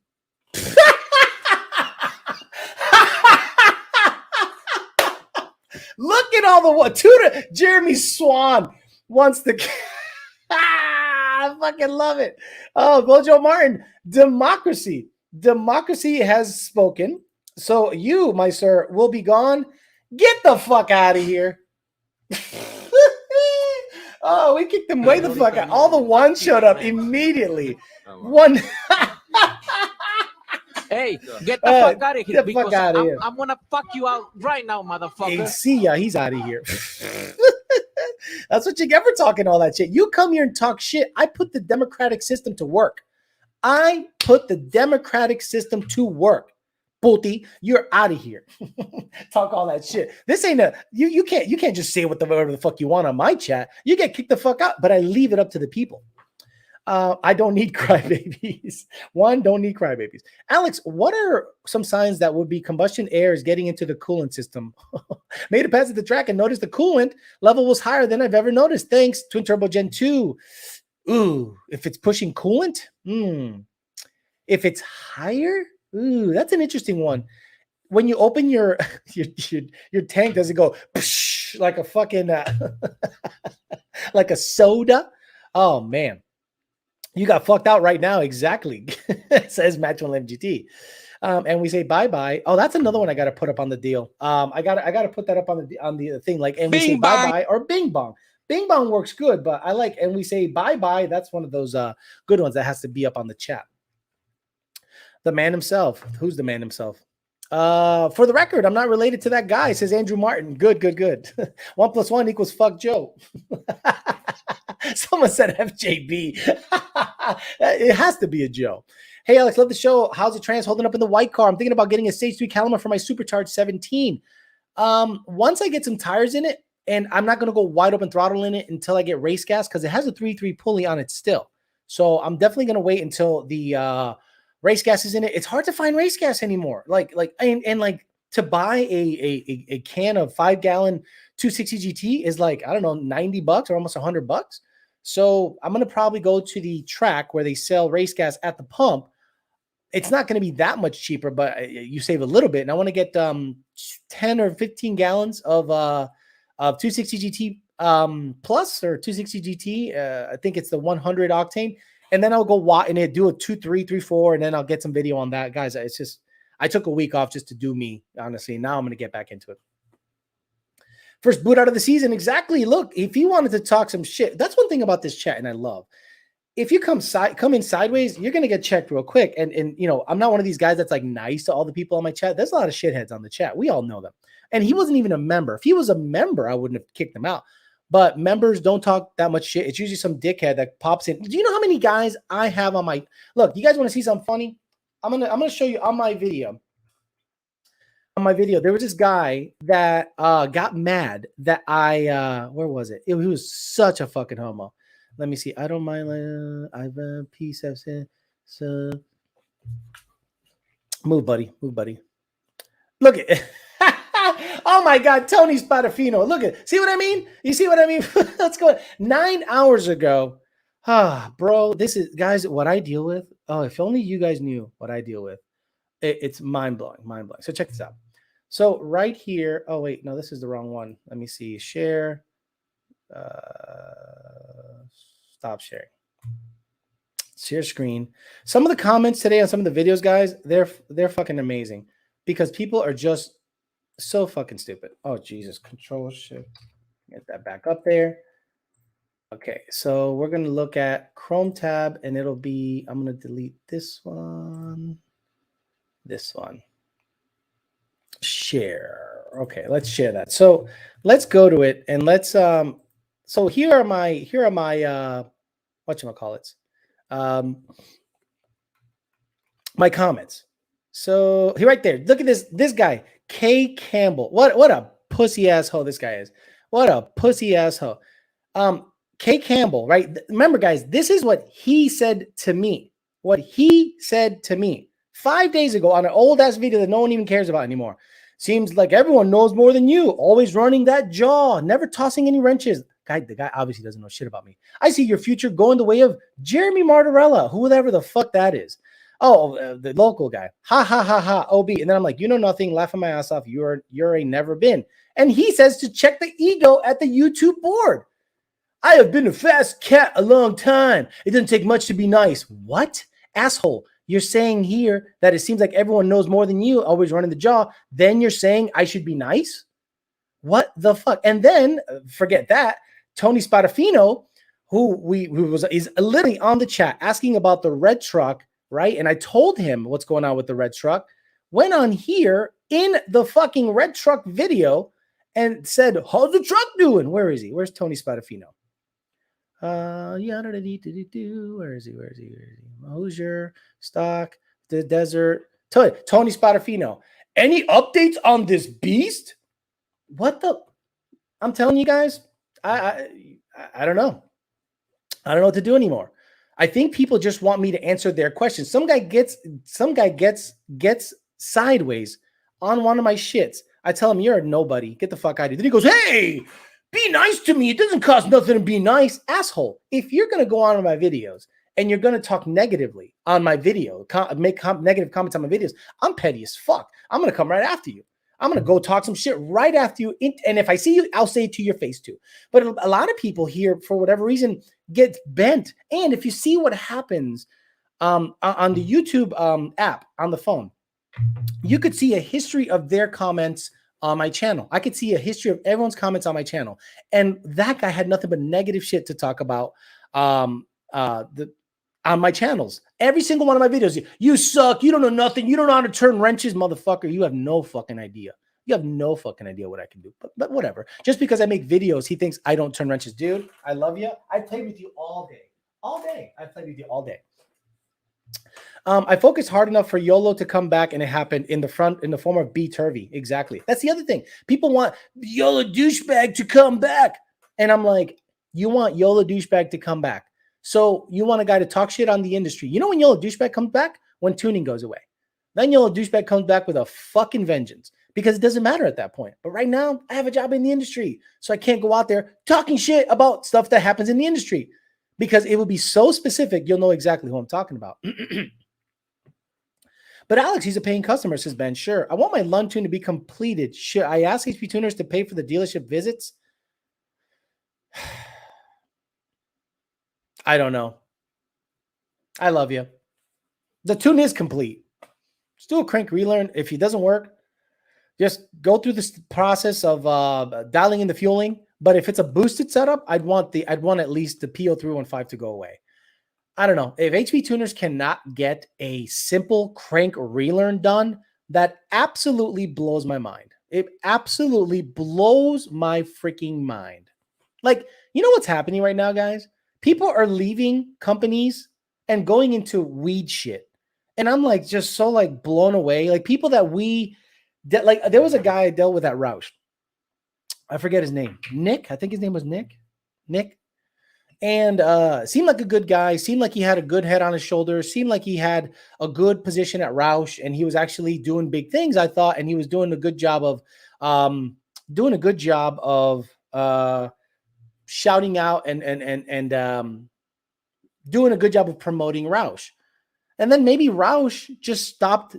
[SPEAKER 1] Look at all the what? 2 to Jeremy Swan wants to. I fucking love it. Oh, go Joe Martin. Democracy has spoken. So you, my sir, will be gone. Get the fuck out of here. Oh, we kicked them way the fuck out. All the 1s showed up immediately. 1.
[SPEAKER 2] Hey, get the fuck out of here. Because I'm going to fuck you out right now, motherfucker.
[SPEAKER 1] Hey, see ya. He's out of here. That's what you get for talking all that shit. You come here and talk shit. I put the democratic system to work. Puti, you're out of here. Talk all that shit. This ain't you can't just say whatever the fuck you want on my chat. You get kicked the fuck out, but I leave it up to the people. I don't need crybabies. 1, don't need crybabies. Alex, what are some signs that would be combustion air is getting into the coolant system? Made it past the track and noticed the coolant level was higher than I've ever noticed. Thanks, Twin Turbo Gen 2. Ooh, if it's pushing coolant? If it's higher? Ooh, that's an interesting one. When you open your tank, does it go like a fucking like a soda? Oh, man. You got fucked out right now. Exactly. Says Match 1 MGT. And we say bye-bye. Oh, that's another one I got to put up on the deal. I got to put that up on the thing. Like, and we say bye-bye or bing bong. Bing bong works good, but I like, and we say bye-bye. That's one of those good ones that has to be up on the chat. The man himself. Who's the man himself? For the record, I'm not related to that guy, says Andrew Martin. Good. 1 + 1 = fuck Joe. Someone said FJB. It has to be a Joe. Hey, Alex, love the show. How's the trans holding up in the white car? I'm thinking about getting a stage 3 Calima for my supercharged 17. Once I get some tires in it, and I'm not going to go wide open throttle in it until I get race gas, because it has a 3.3 pulley on it still. So I'm definitely going to wait until the race gas is in it. It's hard to find race gas anymore. Like to buy a can of 5-gallon 260 GT is like, I don't know, $90 or almost $100. So I'm going to probably go to the track where they sell race gas at the pump. It's not going to be that much cheaper, but you save a little bit. And I want to get 10 or 15 gallons of 260 GT Plus or 260 GT. I think it's the 100 octane. And then I'll go and do a 2.3, and then I'll get some video on that. Guys, it's just, I took a week off just to do me, honestly. Now I'm going to get back into it. First boot out of the season. Exactly. Look, if you wanted to talk some shit, that's one thing about this chat, and I love. If you come in sideways, you're going to get checked real quick. And you know, I'm not one of these guys that's like nice to all the people on my chat. There's a lot of shitheads on the chat. We all know them. And he wasn't even a member. If he was a member, I wouldn't have kicked him out. But members don't talk that much shit. It's usually some dickhead that pops in. Do you know how many guys I have on my look? You guys want to see something funny? I'm gonna show you on my video. On my video, there was this guy that got mad that I where was it? He was such a fucking homo. Let me see. I don't mind. I've a piece of it. So move, buddy. Move, buddy. Look at it. Oh my God, Tony Spadafino. Look at, see what I mean? You see what I mean? Let's go. 9 hours ago. Bro, this is, guys, what I deal with. Oh, if only you guys knew what I deal with. It's mind-blowing, mind-blowing. So check this out. So right here, oh wait, no, this is the wrong one. Let me see, share. Stop sharing. Share screen. Some of the comments today on some of the videos, guys, they're fucking amazing because people are just so fucking stupid. Oh, Jesus. Control shift. Get that back up there. Okay, so we're going to look at Chrome tab, and it'll be, I'm going to delete this one. This one. Share. Okay, let's share that. So let's go to it, and let's, so here are my whatchamacallits, my comments. So here, right there, look at this guy, K Campbell. What a pussy asshole this guy is. What a pussy asshole. K Campbell, right? Remember, guys, this is what he said to me. What he said to me 5 days ago on an old ass video that no one even cares about anymore. Seems like everyone knows more than you. Always running that jaw, never tossing any wrenches. The guy obviously doesn't know shit about me. I see your future going the way of Jeremy Martorella, whoever the fuck that is. Oh, the local guy. Ha, ha, ha, ha, OB. And then I'm like, you know nothing, laughing my ass off. You're a never been. And he says to check the ego at the YouTube board. I have been a fast cat a long time. It doesn't take much to be nice. What? Asshole. You're saying here that it seems like everyone knows more than you, always running the jaw. Then you're saying I should be nice? What the fuck? And then, forget that, Tony Spadafino, is literally on the chat asking about the red truck, right? And I told him what's going on with the red truck, went on here in the fucking red truck video and said, how's the truck doing? Where is he? Where's Tony Spadafino? Where is he? Mosier, stock, the desert. Tony Spadafino. Any updates on this beast? What the? I'm telling you guys, I don't know. I don't know what to do anymore. I think people just want me to answer their questions. Some guy gets sideways on one of my shits. I tell him, you're a nobody. Get the fuck out of here. Then he goes, hey, be nice to me. It doesn't cost nothing to be nice. Asshole. If you're going to go on my videos and you're going to talk negatively on my video, make negative comments on my videos, I'm petty as fuck. I'm going to come right after you. I'm going to go talk some shit right after you. And if I see you, I'll say it to your face too. But a lot of people here, for whatever reason, get bent. And if you see what happens on the YouTube app on the phone, you could see a history of their comments on my channel. I could see a history of everyone's comments on my channel. And that guy had nothing but negative shit to talk about on my channels. Every single one of my videos, you suck, you don't know nothing, you don't know how to turn wrenches, motherfucker. You have no fucking idea. You have no fucking idea what I can do. But whatever. Just because I make videos, he thinks I don't turn wrenches. Dude, I love you. I played with you all day. All day. I played with you all day. I focused hard enough for YOLO to come back, and it happened in the form of B Turvy. Exactly. That's the other thing. People want YOLO douchebag to come back. And I'm like, you want YOLO douchebag to come back. So you want a guy to talk shit on the industry. You know when YOLO douchebag comes back? When tuning goes away. Then YOLO douchebag comes back with a fucking vengeance because it doesn't matter at that point. But right now, I have a job in the industry. So I can't go out there talking shit about stuff that happens in the industry because it will be so specific, you'll know exactly who I'm talking about. But Alex, he's a paying customer, says Ben. Sure. I want my Lund tune to be completed. Should I ask HP tuners to pay for the dealership visits? I don't know. I love you. The tune is complete. Just do a crank relearn. If it doesn't work, just go through this process of dialing in the fueling. But if it's a boosted setup, I'd want at least the P0315 to go away. I don't know. If HP tuners cannot get a simple crank relearn done, that absolutely blows my mind. It absolutely blows my freaking mind. Like, you know what's happening right now, guys? People are leaving companies and going into weed shit. And I'm like, just so like blown away. Like people that like there was a guy I dealt with at Roush. I forget his name. Nick. I think his name was Nick. And seemed like a good guy, seemed like he had a good head on his shoulders, seemed like he had a good position at Roush, and he was actually doing big things, I thought, and he was doing a good job of shouting out and doing a good job of promoting Roush. And then maybe Roush just stopped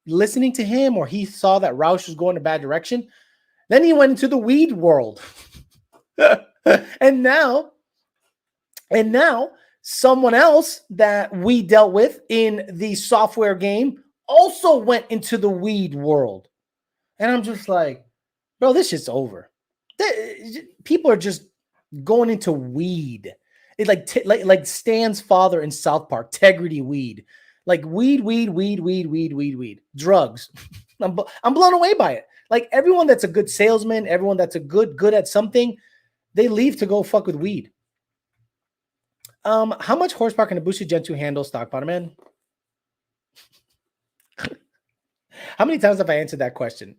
[SPEAKER 1] listening to him, or he saw that Roush was going a bad direction. Then he went into the weed world. And now someone else that we dealt with in the software game also went into the weed world. And I'm just like, bro, this shit's over. People are just going into weed. It's like Stan's father in South Park, Tegrity weed. Like weed. Drugs. I'm blown away by it. Like everyone that's a good salesman, everyone that's a good at something, they leave to go fuck with weed. How much horsepower can a boosted Gen 2 handle, stock bottom end? How many times have I answered that question?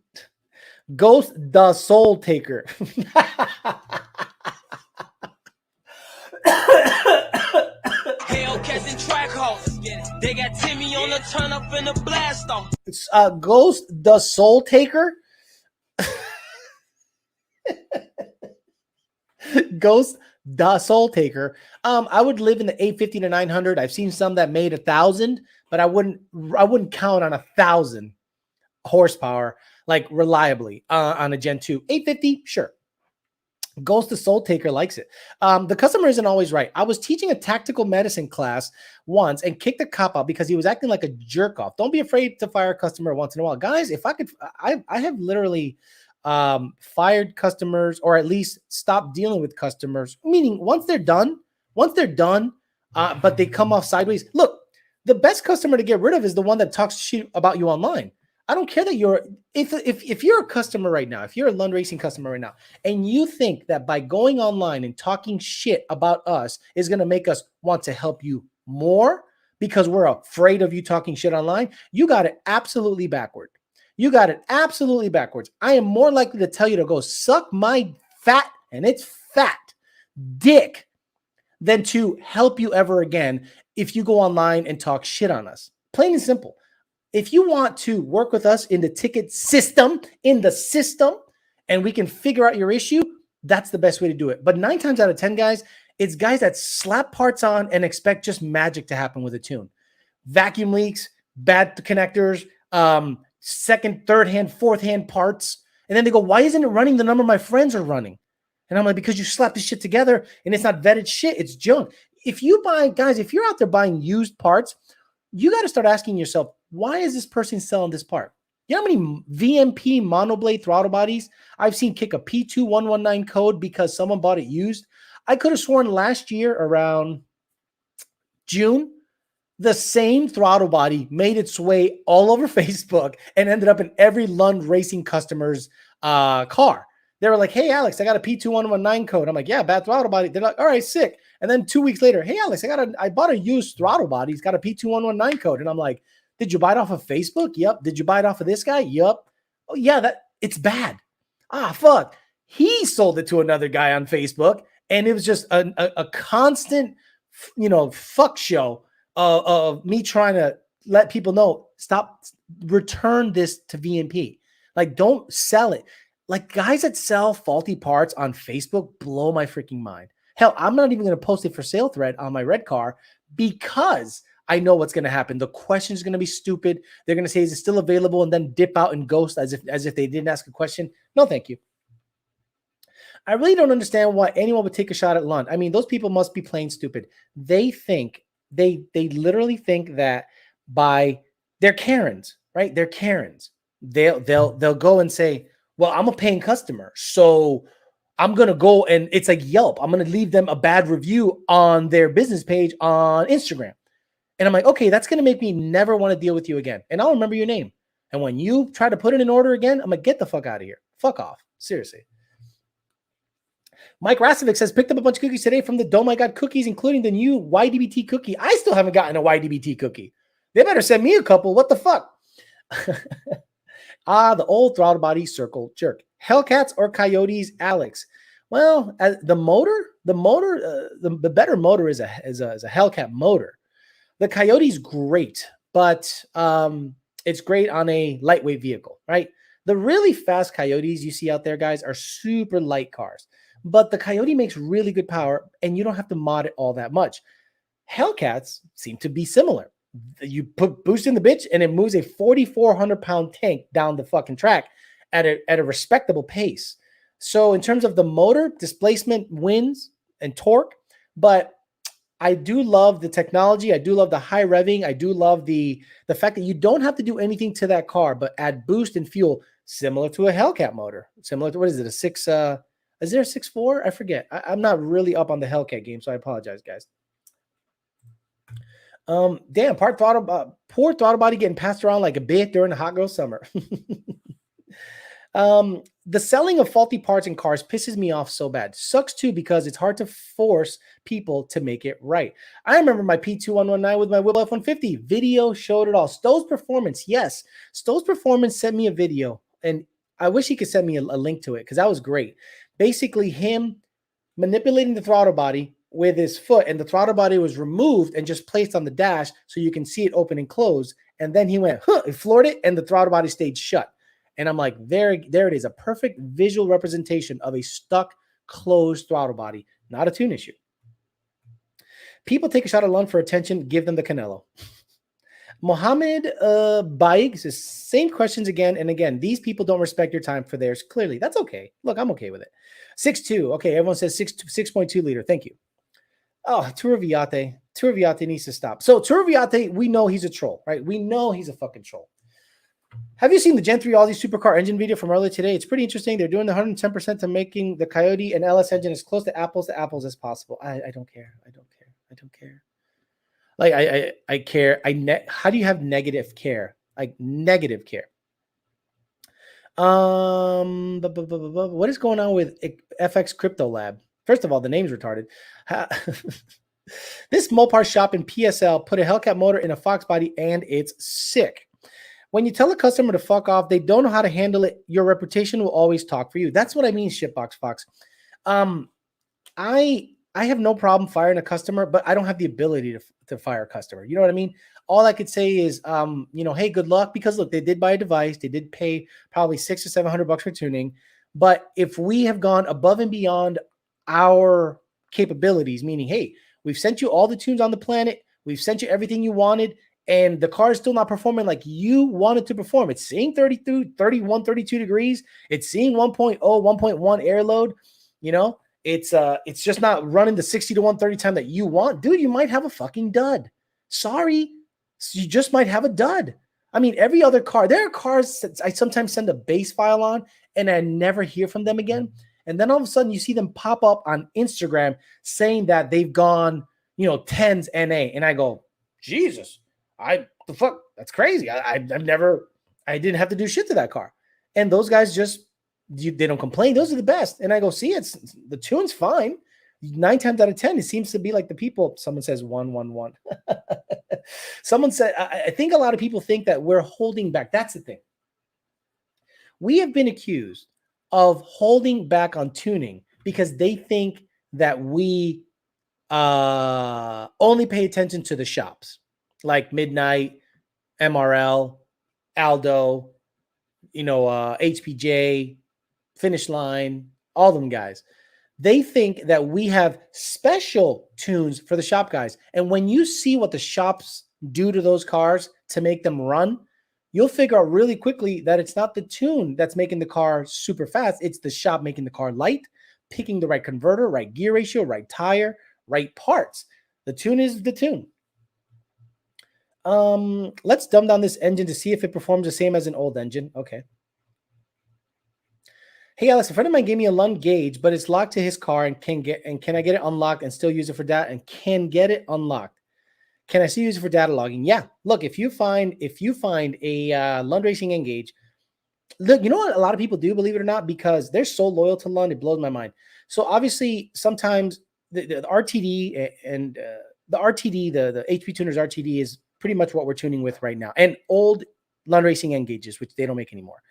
[SPEAKER 1] Ghost the Soul Taker.
[SPEAKER 3] Hellcats and track hoes. They got Timmy on the turn up in the blast off.
[SPEAKER 1] It's Ghost the Soul Taker. Ghost the Soul Taker. I would live in the 850 to 900. I've seen some that made 1,000, but I wouldn't count on 1,000 horsepower like reliably on a Gen 2. 850, sure. Ghost the Soul Taker likes it. The customer isn't always right. I was teaching a tactical medicine class once and kicked a cop out because he was acting like a jerk off. Don't be afraid to fire a customer once in a while. Guys, if I could, I have literally fired customers, or at least stopped dealing with customers, meaning once they're done, but they come off sideways. Look, the best customer to get rid of is the one that talks shit about you online. I don't care that if you're a customer right now, if you're a Lund Racing customer right now, and you think that by going online and talking shit about us is going to make us want to help you more because we're afraid of you talking shit online, you got it absolutely backward. You got it absolutely backwards. I am more likely to tell you to go suck my fat, and it's fat, dick than to help you ever again if you go online and talk shit on us. Plain and simple. If you want to work with us in the ticket system, and we can figure out your issue, that's the best way to do it. But 9 times out of 10, guys, it's guys that slap parts on and expect just magic to happen with a tune. Vacuum leaks, bad connectors, second, third hand, fourth hand parts. And then they go, why isn't it running the number my friends are running? And I'm like, because you slap this shit together and it's not vetted shit. It's junk. If you're out there buying used parts, you got to start asking yourself, why is this person selling this part? You know how many VMP monoblade throttle bodies I've seen kick a P2119 code because someone bought it used? I could have sworn last year around June, the same throttle body made its way all over Facebook and ended up in every Lund Racing customer's car. They were like, hey, Alex, I got a P2119 code. I'm like, yeah, bad throttle body. They're like, all right, sick. And then 2 weeks later, hey, Alex, I bought a used throttle body. It's got a P2119 code. And I'm like, did you buy it off of Facebook? Yep. Did you buy it off of this guy? Yep. Oh, yeah, it's bad. Ah, fuck. He sold it to another guy on Facebook. And it was just a constant, fuck show of me trying to let people know, stop, return this to VMP. Like, don't sell it. Like, guys that sell faulty parts on Facebook blow my freaking mind. Hell, I'm not even going to post it for sale thread on my red car because I know what's going to happen. The question is going to be stupid. They're going to say, is it still available? And then dip out and ghost as if they didn't ask a question. No, thank you. I really don't understand why anyone would take a shot at Lund. I mean, those people must be plain stupid. They think they literally think that they're Karens, right? They're Karens. They'll go and say, well, I'm a paying customer, so I'm gonna go and it's like Yelp. I'm gonna leave them a bad review on their business page on Instagram. And I'm like, okay, that's gonna make me never want to deal with you again. And I'll remember your name. And when you try to put it in order again, I'm like, get the fuck out of here. Fuck off. Seriously. Mike Rasovic says, picked up a bunch of cookies today from the Oh My God cookies, including the new YDBT cookie. I still haven't gotten a YDBT cookie. They better send me a couple. What the fuck? The old throttle body circle jerk. Hellcats or Coyotes, Alex? Well, the better motor is a Hellcat motor. The Coyote's great, but it's great on a lightweight vehicle, right? The really fast Coyotes you see out there, guys, are super light cars. But the Coyote makes really good power, and you don't have to mod it all that much. Hellcats seem to be similar. You put boost in the bitch, and it moves a 4,400-pound tank down the fucking track at a respectable pace. So in terms of the motor, displacement wins and torque, but I do love the technology. I do love the high revving. I do love the fact that you don't have to do anything to that car, but add boost and fuel, similar to a Hellcat motor. Similar to, what is it, a 6... is there a 6.4? I forget. I'm not really up on the Hellcat game, so I apologize, guys. Damn, poor throttle body getting passed around like a bit during the hot girl summer. The selling of faulty parts in cars pisses me off so bad. Sucks too, because it's hard to force people to make it right. I remember my P2119 with my Whipple F-150. Video showed it all. Stowe's Performance, yes. Stowe's Performance sent me a video, and I wish he could send me a link to it, because that was great. Basically, him manipulating the throttle body with his foot, and the throttle body was removed and just placed on the dash so you can see it open and close. And then he went, he floored it, and the throttle body stayed shut. And I'm like, there it is, a perfect visual representation of a stuck, closed throttle body, not a tune issue. People take a shot at Lund for attention, give them the Canelo. Mohammed Baig says, same questions again and again. These people don't respect your time for theirs. Clearly, that's okay. Look, I'm okay with it. 6.2. Okay, everyone says 6.2 liter. Thank you. Oh, Turaviate needs to stop. So Turaviate, we know he's a troll, right? We know he's a fucking troll. Have you seen the Gen 3 Aussie supercar engine video from earlier today? It's pretty interesting. They're doing the 110% to making the Coyote and LS engine as close to apples as possible. I don't care. I don't care. Like, I care. How do you have negative care? Like, negative care. What is going on with FX Crypto Lab? First of all, the name's retarded. This Mopar shop in PSL put a Hellcat motor in a Fox body, and it's sick. When you tell a customer to fuck off, they don't know how to handle it. Your reputation will always talk for you. That's what I mean, shitbox Fox. I have no problem firing a customer, but I don't have the ability to fire a customer. You know what I mean? All I could say is, hey, good luck, because look, they did buy a device. They did pay probably $600 or $700 for tuning. But if we have gone above and beyond our capabilities, meaning, hey, we've sent you all the tunes on the planet, we've sent you everything you wanted, and the car is still not performing like you wanted to perform. It's seeing 32, 31, 32 degrees. It's seeing 1.0, 1.1 air load. You know, it's just not running the 60 to 130 time that you want. Dude, you might have a fucking dud. Sorry. You just might have a dud. I mean, every other car, there are cars that I sometimes send a base file on and I never hear from them again. And then all of a sudden you see them pop up on Instagram saying that they've gone, 10s NA. And I go, Jesus, the fuck, that's crazy. I didn't have to do shit to that car. And those guys they don't complain. Those are the best. And I go, see, the tune's fine. 9 times out of 10, it seems to be like the people. Someone says 111. Someone said, I think a lot of people think that we're holding back. That's the thing. We have been accused of holding back on tuning because they think that we only pay attention to the shops like Midnight, MRL, Aldo, HPJ, Finish Line, all them guys. They think that we have special tunes for the shop guys. And when you see what the shops do to those cars to make them run, you'll figure out really quickly that it's not the tune that's making the car super fast. It's the shop making the car light, picking the right converter, right gear ratio, right tire, right parts. The tune is the tune. Let's dumb down this engine to see if it performs the same as an old engine. Okay. Hey Alex, a friend of mine gave me a Lund gauge, but it's locked to his car and can I get it unlocked and still use it for data? And can get it unlocked. Can I still use it for data logging? Yeah. Look, if you find a Lund Racing N-Gauge, look, you know what a lot of people do, believe it or not, because they're so loyal to Lund, it blows my mind. So obviously, sometimes the RTD and the RTD, the HP Tuners RTD is pretty much what we're tuning with right now, and old Lund Racing N-Gauges, which they don't make anymore.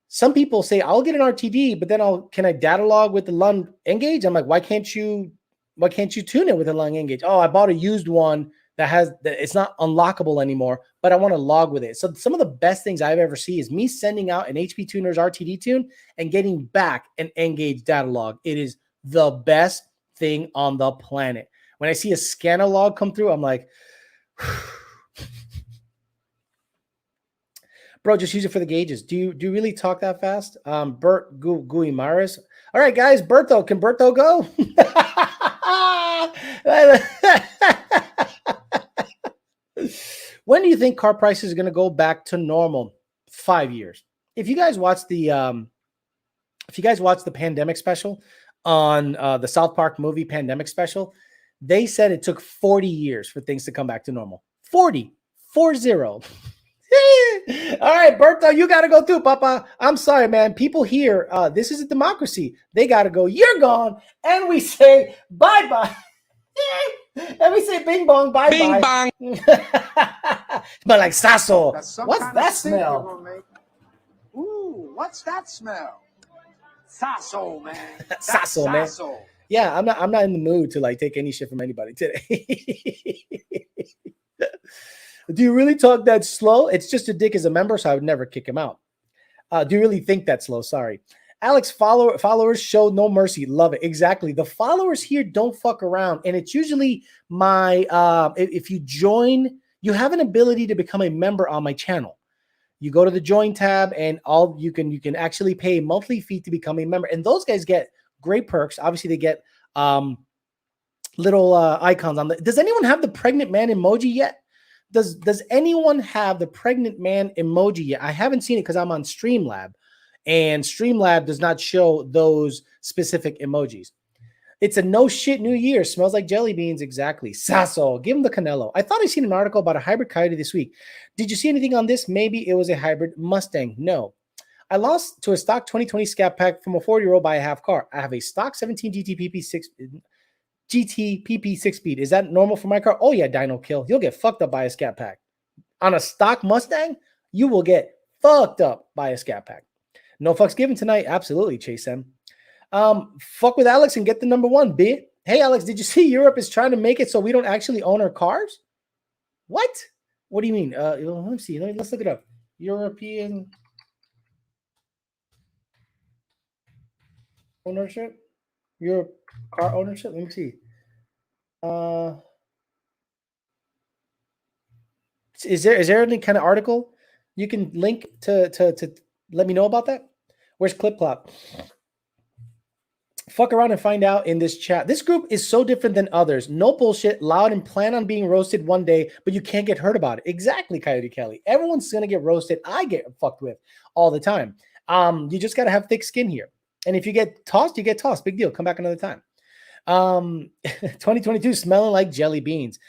[SPEAKER 1] Some people say, I'll get an RTD, but then can I data log with the Lund N-Gauge? I'm like, why can't you tune it with a Lund N-Gauge? Oh, I bought a used one it's not unlockable anymore, but I want to log with it. So some of the best things I've ever seen is me sending out an HP Tuners RTD tune and getting back an N-Gauge data log. It is the best thing on the planet. When I see a scanner log come through, I'm like, bro, just use it for the gauges. Do you really talk that fast? Bert Gui Maris. All right, guys, Berto. Can Berto go? When do you think car prices are going to go back to normal? 5 years. If you guys watch the pandemic special on the South Park movie Pandemic Special, they said it took 40 years for things to come back to normal. 40. All right, Berto, you got to go too, Papa. I'm sorry, man. People here, this is a democracy. They got to go. You're gone. And we say bye-bye. And we say bing bong, bye-bye.
[SPEAKER 3] Bing bong.
[SPEAKER 1] But like Sasso, what's that smell?
[SPEAKER 4] Ooh, what's that smell? Sasso, man.
[SPEAKER 1] Sasso, man. Yeah, I'm not in the mood to like take any shit from anybody today. Do you really talk that slow? It's just a dick as a member, so I would never kick him out. Do you really think that slow? Sorry. Alex, followers show no mercy. Love it. Exactly. The followers here don't fuck around. And it's usually if you join, you have an ability to become a member on my channel. You go to the join tab and you can actually pay a monthly fee to become a member. And those guys get great perks. Obviously, they get little icons on the. Does anyone have the pregnant man emoji yet? Does anyone have the pregnant man emoji yet? I haven't seen it because I'm on Streamlab, and Streamlab does not show those specific emojis. It's a no shit new year. Smells like jelly beans. Exactly. Sasso, give him the Canelo. I thought I seen an article about a hybrid Coyote this week. Did you see anything on this? Maybe it was a hybrid Mustang. No. I lost to a stock 2020 Scat Pack from a 40-year-old by a half car. I have a stock 17 GTPP 6-speed. Is that normal for my car? Oh yeah, Dino Kill. You'll get fucked up by a Scat Pack. On a stock Mustang, you will get fucked up by a Scat Pack. No fucks given tonight. Absolutely, Chase M. Fuck with Alex and get the number one, bitch. Hey, Alex, did you see Europe is trying to make it so we don't actually own our cars? What? What do you mean? Let me see. Let's look it up. European ownership? Europe car ownership? Let me see. Is there any kind of article you can link to let me know about that? Where's Clip Clop? Fuck around and find out in this chat. This group is so different than others. No bullshit, loud, and plan on being roasted one day, but you can't get hurt about it. Exactly, Coyote Kelly. Everyone's gonna get roasted. I get fucked with all the time. You just gotta have thick skin here. And if you get tossed, you get tossed. Big deal. Come back another time. 2022 smelling like jelly beans.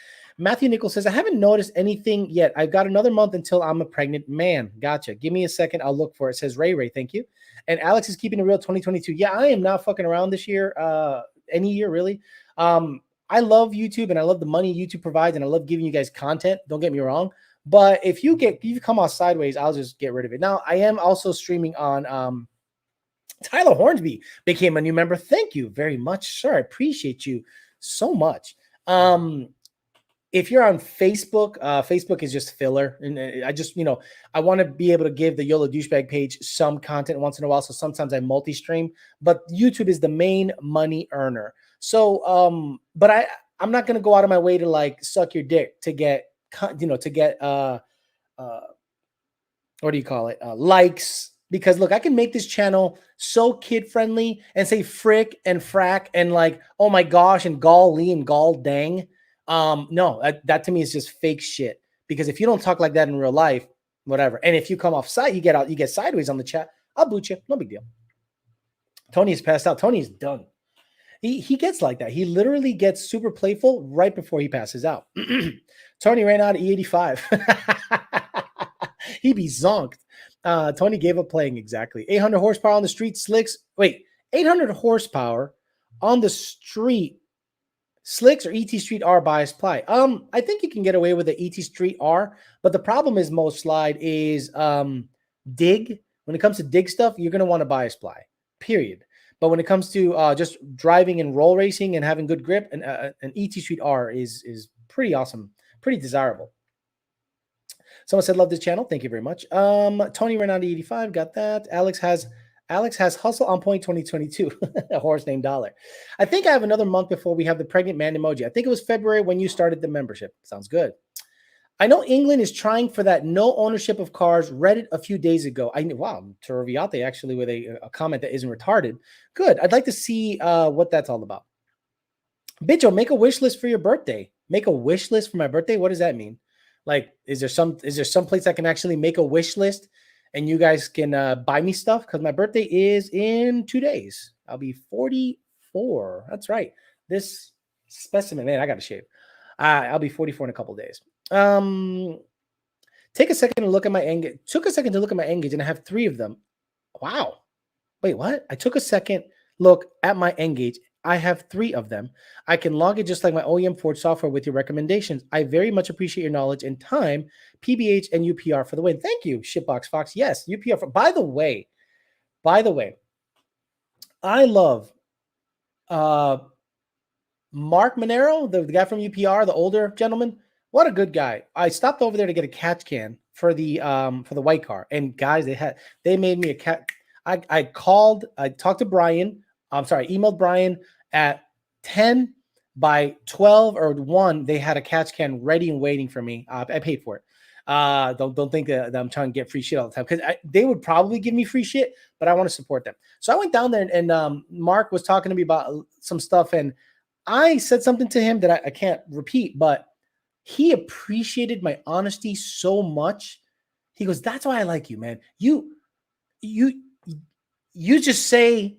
[SPEAKER 1] Matthew Nichols says, I haven't noticed anything yet. I've got another month until I'm a pregnant man. Gotcha. Give me a second. I'll look for it. It says Ray. Thank you. And Alex is keeping it real 2022. Yeah, I am not fucking around this year. Any year, really. I love YouTube and I love the money YouTube provides and I love giving you guys content. Don't get me wrong. But if you come off sideways, I'll just get rid of it. Now, I am also streaming on Tyler Hornsby became a new member. Thank you very much, sir. I appreciate you so much. If you're on Facebook, Facebook is just filler. And I just, I want to be able to give the YOLO Douchebag page some content once in a while. So sometimes I multi-stream, but YouTube is the main money earner. So, but I'm not going to go out of my way to like suck your dick to get, what do you call it? Likes, because look, I can make this channel so kid friendly and say frick and frack and like, oh my gosh, and golly and gall dang. No, that to me is just fake shit. Because if you don't talk like that in real life, whatever. And if you come off site, you get sideways on the chat. I'll boot you. No big deal. Tony is passed out. Tony is done. He gets like that. He literally gets super playful right before he passes out. Tony ran out of E85. He be zonked. Tony gave up playing exactly. 800 horsepower on the street slicks. Wait, 800 horsepower on the street slicks or ET Street R bias ply. I think you can get away with the ET Street R, but the problem is most slide is dig. When it comes to dig stuff, you're going to want a bias ply, period. But when it comes to just driving and roll racing and having good grip, an ET Street R is pretty awesome, pretty desirable. Someone said, love this channel. Thank you very much. Tony ran out of 85. Got that. Alex has Hustle on Point 2022. A horse named Dollar. I think I have another month before we have the pregnant man emoji. I think it was February when you started the membership. Sounds good. I know England is trying for that no ownership of cars. Read it a few days ago. Wow, Torviate actually with a comment that isn't retarded. Good. I'd like to see what that's all about. Bicho, make a wish list for your birthday. Make a wish list for my birthday. What does that mean? Like, is there some place I can actually make a wish list and you guys can buy me stuff? Because my birthday is in 2 days. I'll be 44. That's right. This specimen, man, I got to shave. I'll be 44 in a couple of days. Take a second to look at my engage. Took a second to look at my engage, and I have 3 of them. Wow. Wait, what? I took a second look at my engage. I have 3 of them. I can log it just like my OEM Ford software with your recommendations. I very much appreciate your knowledge and time. PBH and UPR for the win. Thank you, Shitbox Fox. Yes, UPR. By the way, I love Mark Monero, the guy from UPR, the older gentleman. What a good guy. I stopped over there to get a catch can for the white car. And guys, they made me a cat. I talked to Brian. I'm sorry, emailed Brian at 10 by 12 or 1. They had a catch can ready and waiting for me. I paid for it. Don't think that I'm trying to get free shit all the time, because they would probably give me free shit, but I want to support them. So I went down there and Mark was talking to me about some stuff, and I said something to him that I can't repeat, but he appreciated my honesty so much. He goes, "That's why I like you, man. You just say."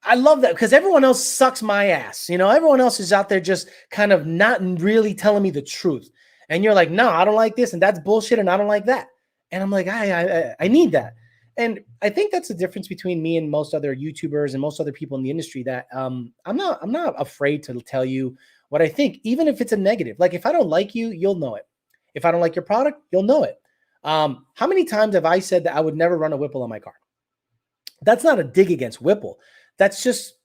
[SPEAKER 1] I love that, because everyone else sucks my ass. You know, everyone else is out there just kind of not really telling me the truth. And you're like, no, I don't like this, and that's bullshit, and I don't like that. And I'm like, I need that. And I think that's the difference between me and most other YouTubers and most other people in the industry, that I'm not afraid to tell you what I think, even if it's a negative. Like, if I don't like you, you'll know it. If I don't like your product, you'll know it. How many times have I said that I would never run a Whipple on my car? That's not a dig against Whipple. That's just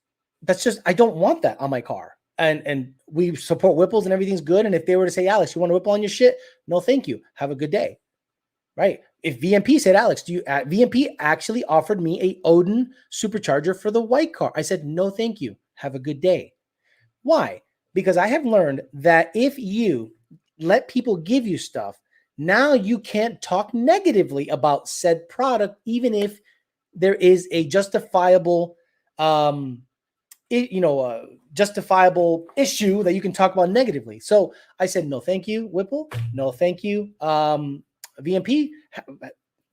[SPEAKER 1] I don't want that on my car. And we support Whipples and everything's good. And if they were to say, Alex, you want a Whipple on your shit? No, thank you. Have a good day. Right? If VMP said, Alex, VMP actually offered me a Odin supercharger for the white car. I said, no, thank you. Have a good day. Why? Because I have learned that if you let people give you stuff, now you can't talk negatively about said product, even if there is a justifiable justifiable issue that you can talk about negatively. So I said, no, thank you, Whipple. No, thank you. VMP,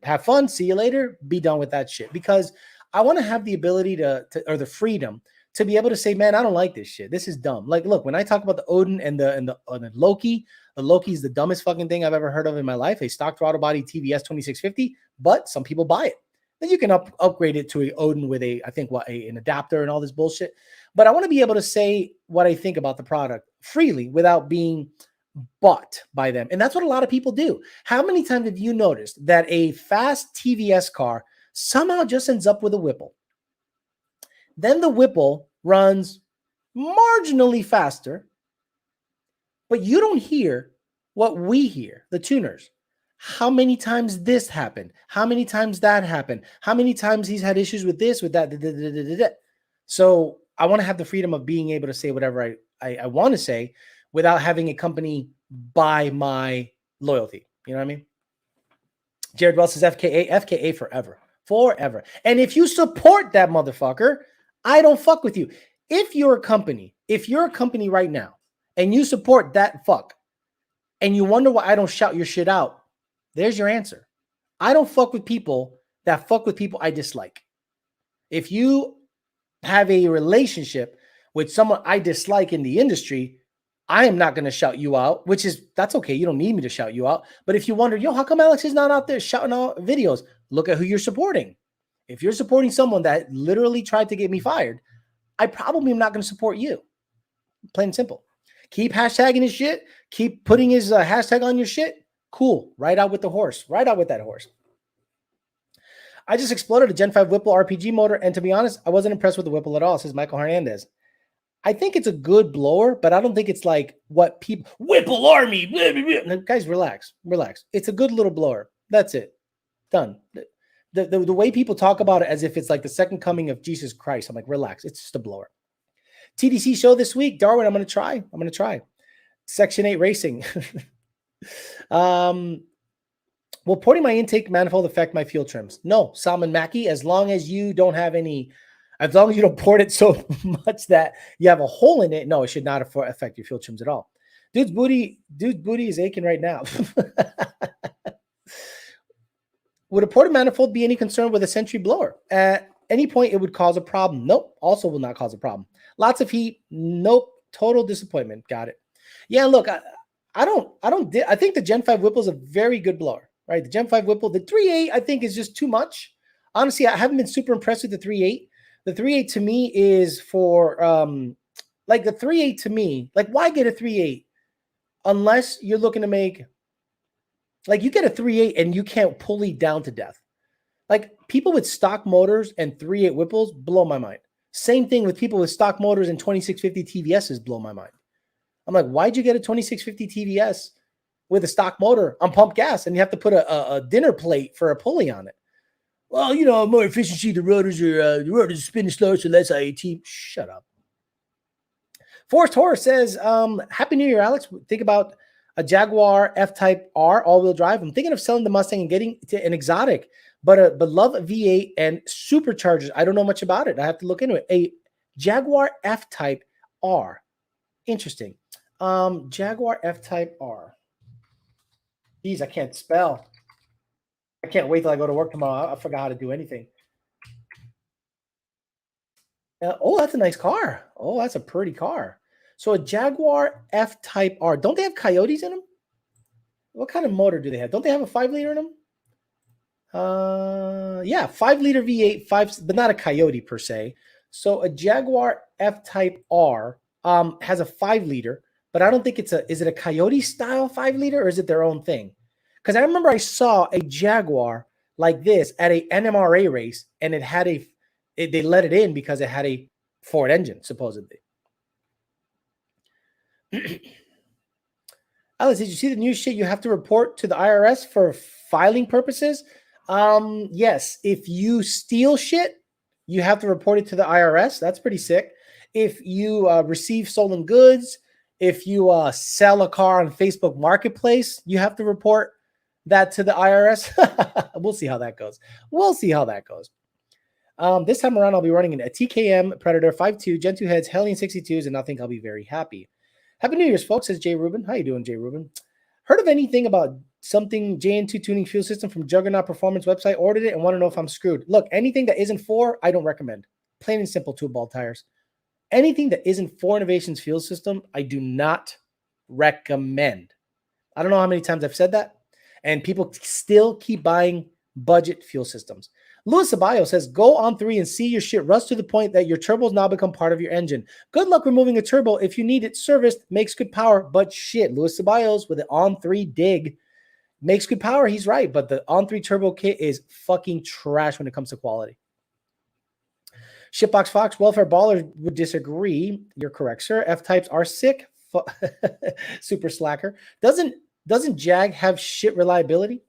[SPEAKER 1] have fun. See you later. Be done with that shit. Because I want to have the ability or the freedom to be able to say, man, I don't like this shit. This is dumb. Like, look, when I talk about the Odin and the Loki, the Loki is the dumbest fucking thing I've ever heard of in my life. A stock throttle body TVS 2650, but some people buy it. Then you can upgrade it to a Odin with an adapter and all this bullshit. But I want to be able to say what I think about the product freely without being bought by them. And that's what a lot of people do. How many times have you noticed that a fast TVS car somehow just ends up with a Whipple? Then the Whipple runs marginally faster, but you don't hear what we hear, the tuners. How many times this happened? How many times that happened? How many times he's had issues with this, with that? So I want to have the freedom of being able to say whatever I want to say without having a company buy my loyalty. You know what I mean? Jared Wells says FKA forever. Forever. And if you support that motherfucker, I don't fuck with you. If you're a company right now and you support that fuck and you wonder why I don't shout your shit out, there's your answer. I don't fuck with people that fuck with people I dislike. If you have a relationship with someone I dislike in the industry, I am not going to shout you out, that's okay. You don't need me to shout you out. But if you wonder, how come Alex is not out there shouting out videos? Look at who you're supporting. If you're supporting someone that literally tried to get me fired, I probably am not going to support you. Plain and simple. Keep hashtagging his shit. Keep putting his hashtag on your shit. Cool. Right out with the horse. Right out with that horse. I just exploded a Gen 5 Whipple RPG motor, and to be honest, I wasn't impressed with the Whipple at all, says Michael Hernandez. I think it's a good blower, but I don't think it's like what people... Whipple Army! Blah, blah, blah. No, guys, relax. Relax. It's a good little blower. That's it. Done. The way people talk about it as if it's like the second coming of Jesus Christ, I'm like, relax. It's just a blower. TDC show this week. Darwin, I'm going to try. Section 8 racing. Will porting my intake manifold affect my fuel trims? No, Salman Mackey, as long as you don't port it so much that you have a hole in it, no, it should not affect your fuel trims at all. Dude's booty is aching right now. Would a ported manifold be any concern with a Century blower? At any point, it would cause a problem. Nope. Also will not cause a problem. Lots of heat. Nope. Total disappointment. Got it. Yeah, look, I think the Gen 5 Whipple is a very good blower, right? The Gen 5 Whipple, the 3.8, I think is just too much. Honestly, I haven't been super impressed with the 3.8. The 3.8 to me is for, the 3.8 to me, why get a 3.8 unless you're looking to make, you get a 3.8 and you can't pulley down to death. People with stock motors and 3.8 Whipples blow my mind. Same thing with people with stock motors and 2650 TVSs blow my mind. I'm like, why'd you get a 2650 TVS with a stock motor on pump gas and you have to put a dinner plate for a pulley on it? Well, more efficiency, the rotors are spinning slower, so less IAT. Shut up. Forrest Horror says, Happy New Year, Alex. Think about a Jaguar F-Type R all-wheel drive. I'm thinking of selling the Mustang and getting to an exotic, but love a V8 and superchargers. I don't know much about it. I have to look into it. A Jaguar F-Type R. Interesting. Jaguar F-Type R. Geez, I can't spell. I can't wait till I go to work tomorrow. I forgot how to do anything. Oh, that's a nice car. Oh, that's a pretty car. So a Jaguar F-Type R. Don't they have coyotes in them? What kind of motor do they have? Don't they have a 5-liter in them? Yeah, 5-liter V8, but not a coyote per se. So a Jaguar F-Type R has a 5-liter, but I don't think is it a coyote style 5-liter or is it their own thing? Because I remember I saw a Jaguar like this at a NMRA race, and it had they let it in because it had a Ford engine, supposedly. Alice, did you see the new shit? You have to report to the IRS for filing purposes. Yes, if you steal shit, you have to report it to the IRS. That's pretty sick. If you receive stolen goods, if you sell a car on Facebook Marketplace, you have to report that to the IRS. We'll see how that goes. This time around, I'll be running a TKM Predator 5.2 Gen 2 heads, Hellion 62s, and I think I'll be very happy. Happy New Year's, folks, says Jay Rubin. How you doing, Jay Rubin? Heard of anything about something JN2 tuning fuel system from Juggernaut Performance website? Ordered it and want to know if I'm screwed. Look, anything that isn't for, I don't recommend. Plain and simple, tube ball tires. Anything that isn't for Innovations fuel system, I do not recommend. I don't know how many times I've said that, and people still keep buying budget fuel systems. Louis Ceballos says, go on 3 and see your shit rust to the point that your turbos now become part of your engine. Good luck removing a turbo. If you need it serviced, makes good power, but shit. Louis Ceballos with an on 3 dig makes good power. He's right, but the on 3 turbo kit is fucking trash when it comes to quality. Shitbox Fox, Welfare Baller would disagree. You're correct, sir. F-types are sick. Super slacker. Doesn't Jag have shit reliability?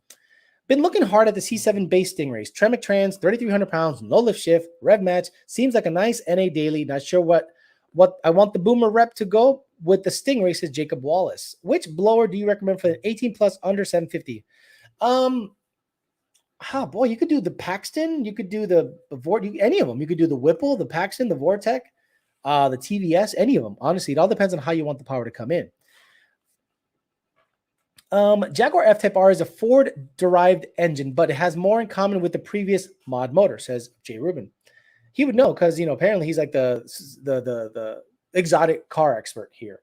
[SPEAKER 1] Been looking hard at the C7 base Stingrays. Tremec Trans, 3,300 pounds, no lift shift, rev match. Seems like a nice NA daily. Not sure what I want the Boomer rep to go with the Stingray, says Jacob Wallace. Which blower do you recommend for the 18 plus under 750? Oh boy, you could do the Paxton, you could do the any of them. You could do the Whipple, the Paxton, the Vortec, the TVS, any of them. Honestly, it all depends on how you want the power to come in. Jaguar F-Type R is a Ford-derived engine, but it has more in common with the previous mod motor, says Jay Rubin. He would know because, apparently he's like the exotic car expert here.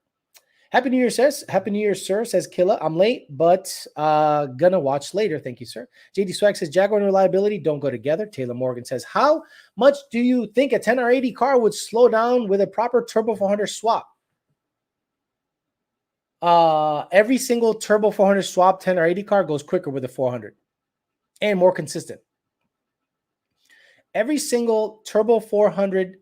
[SPEAKER 1] Happy New Year, says. Happy New Year, sir, says Killa. I'm late, but gonna watch later. Thank you, sir. JD Swag says Jaguar and reliability don't go together. Taylor Morgan says, how much do you think a 10R80 car would slow down with a proper Turbo 400 swap? Every single Turbo 400 swap 10R80 car goes quicker with a 400 and more consistent. Every single Turbo 400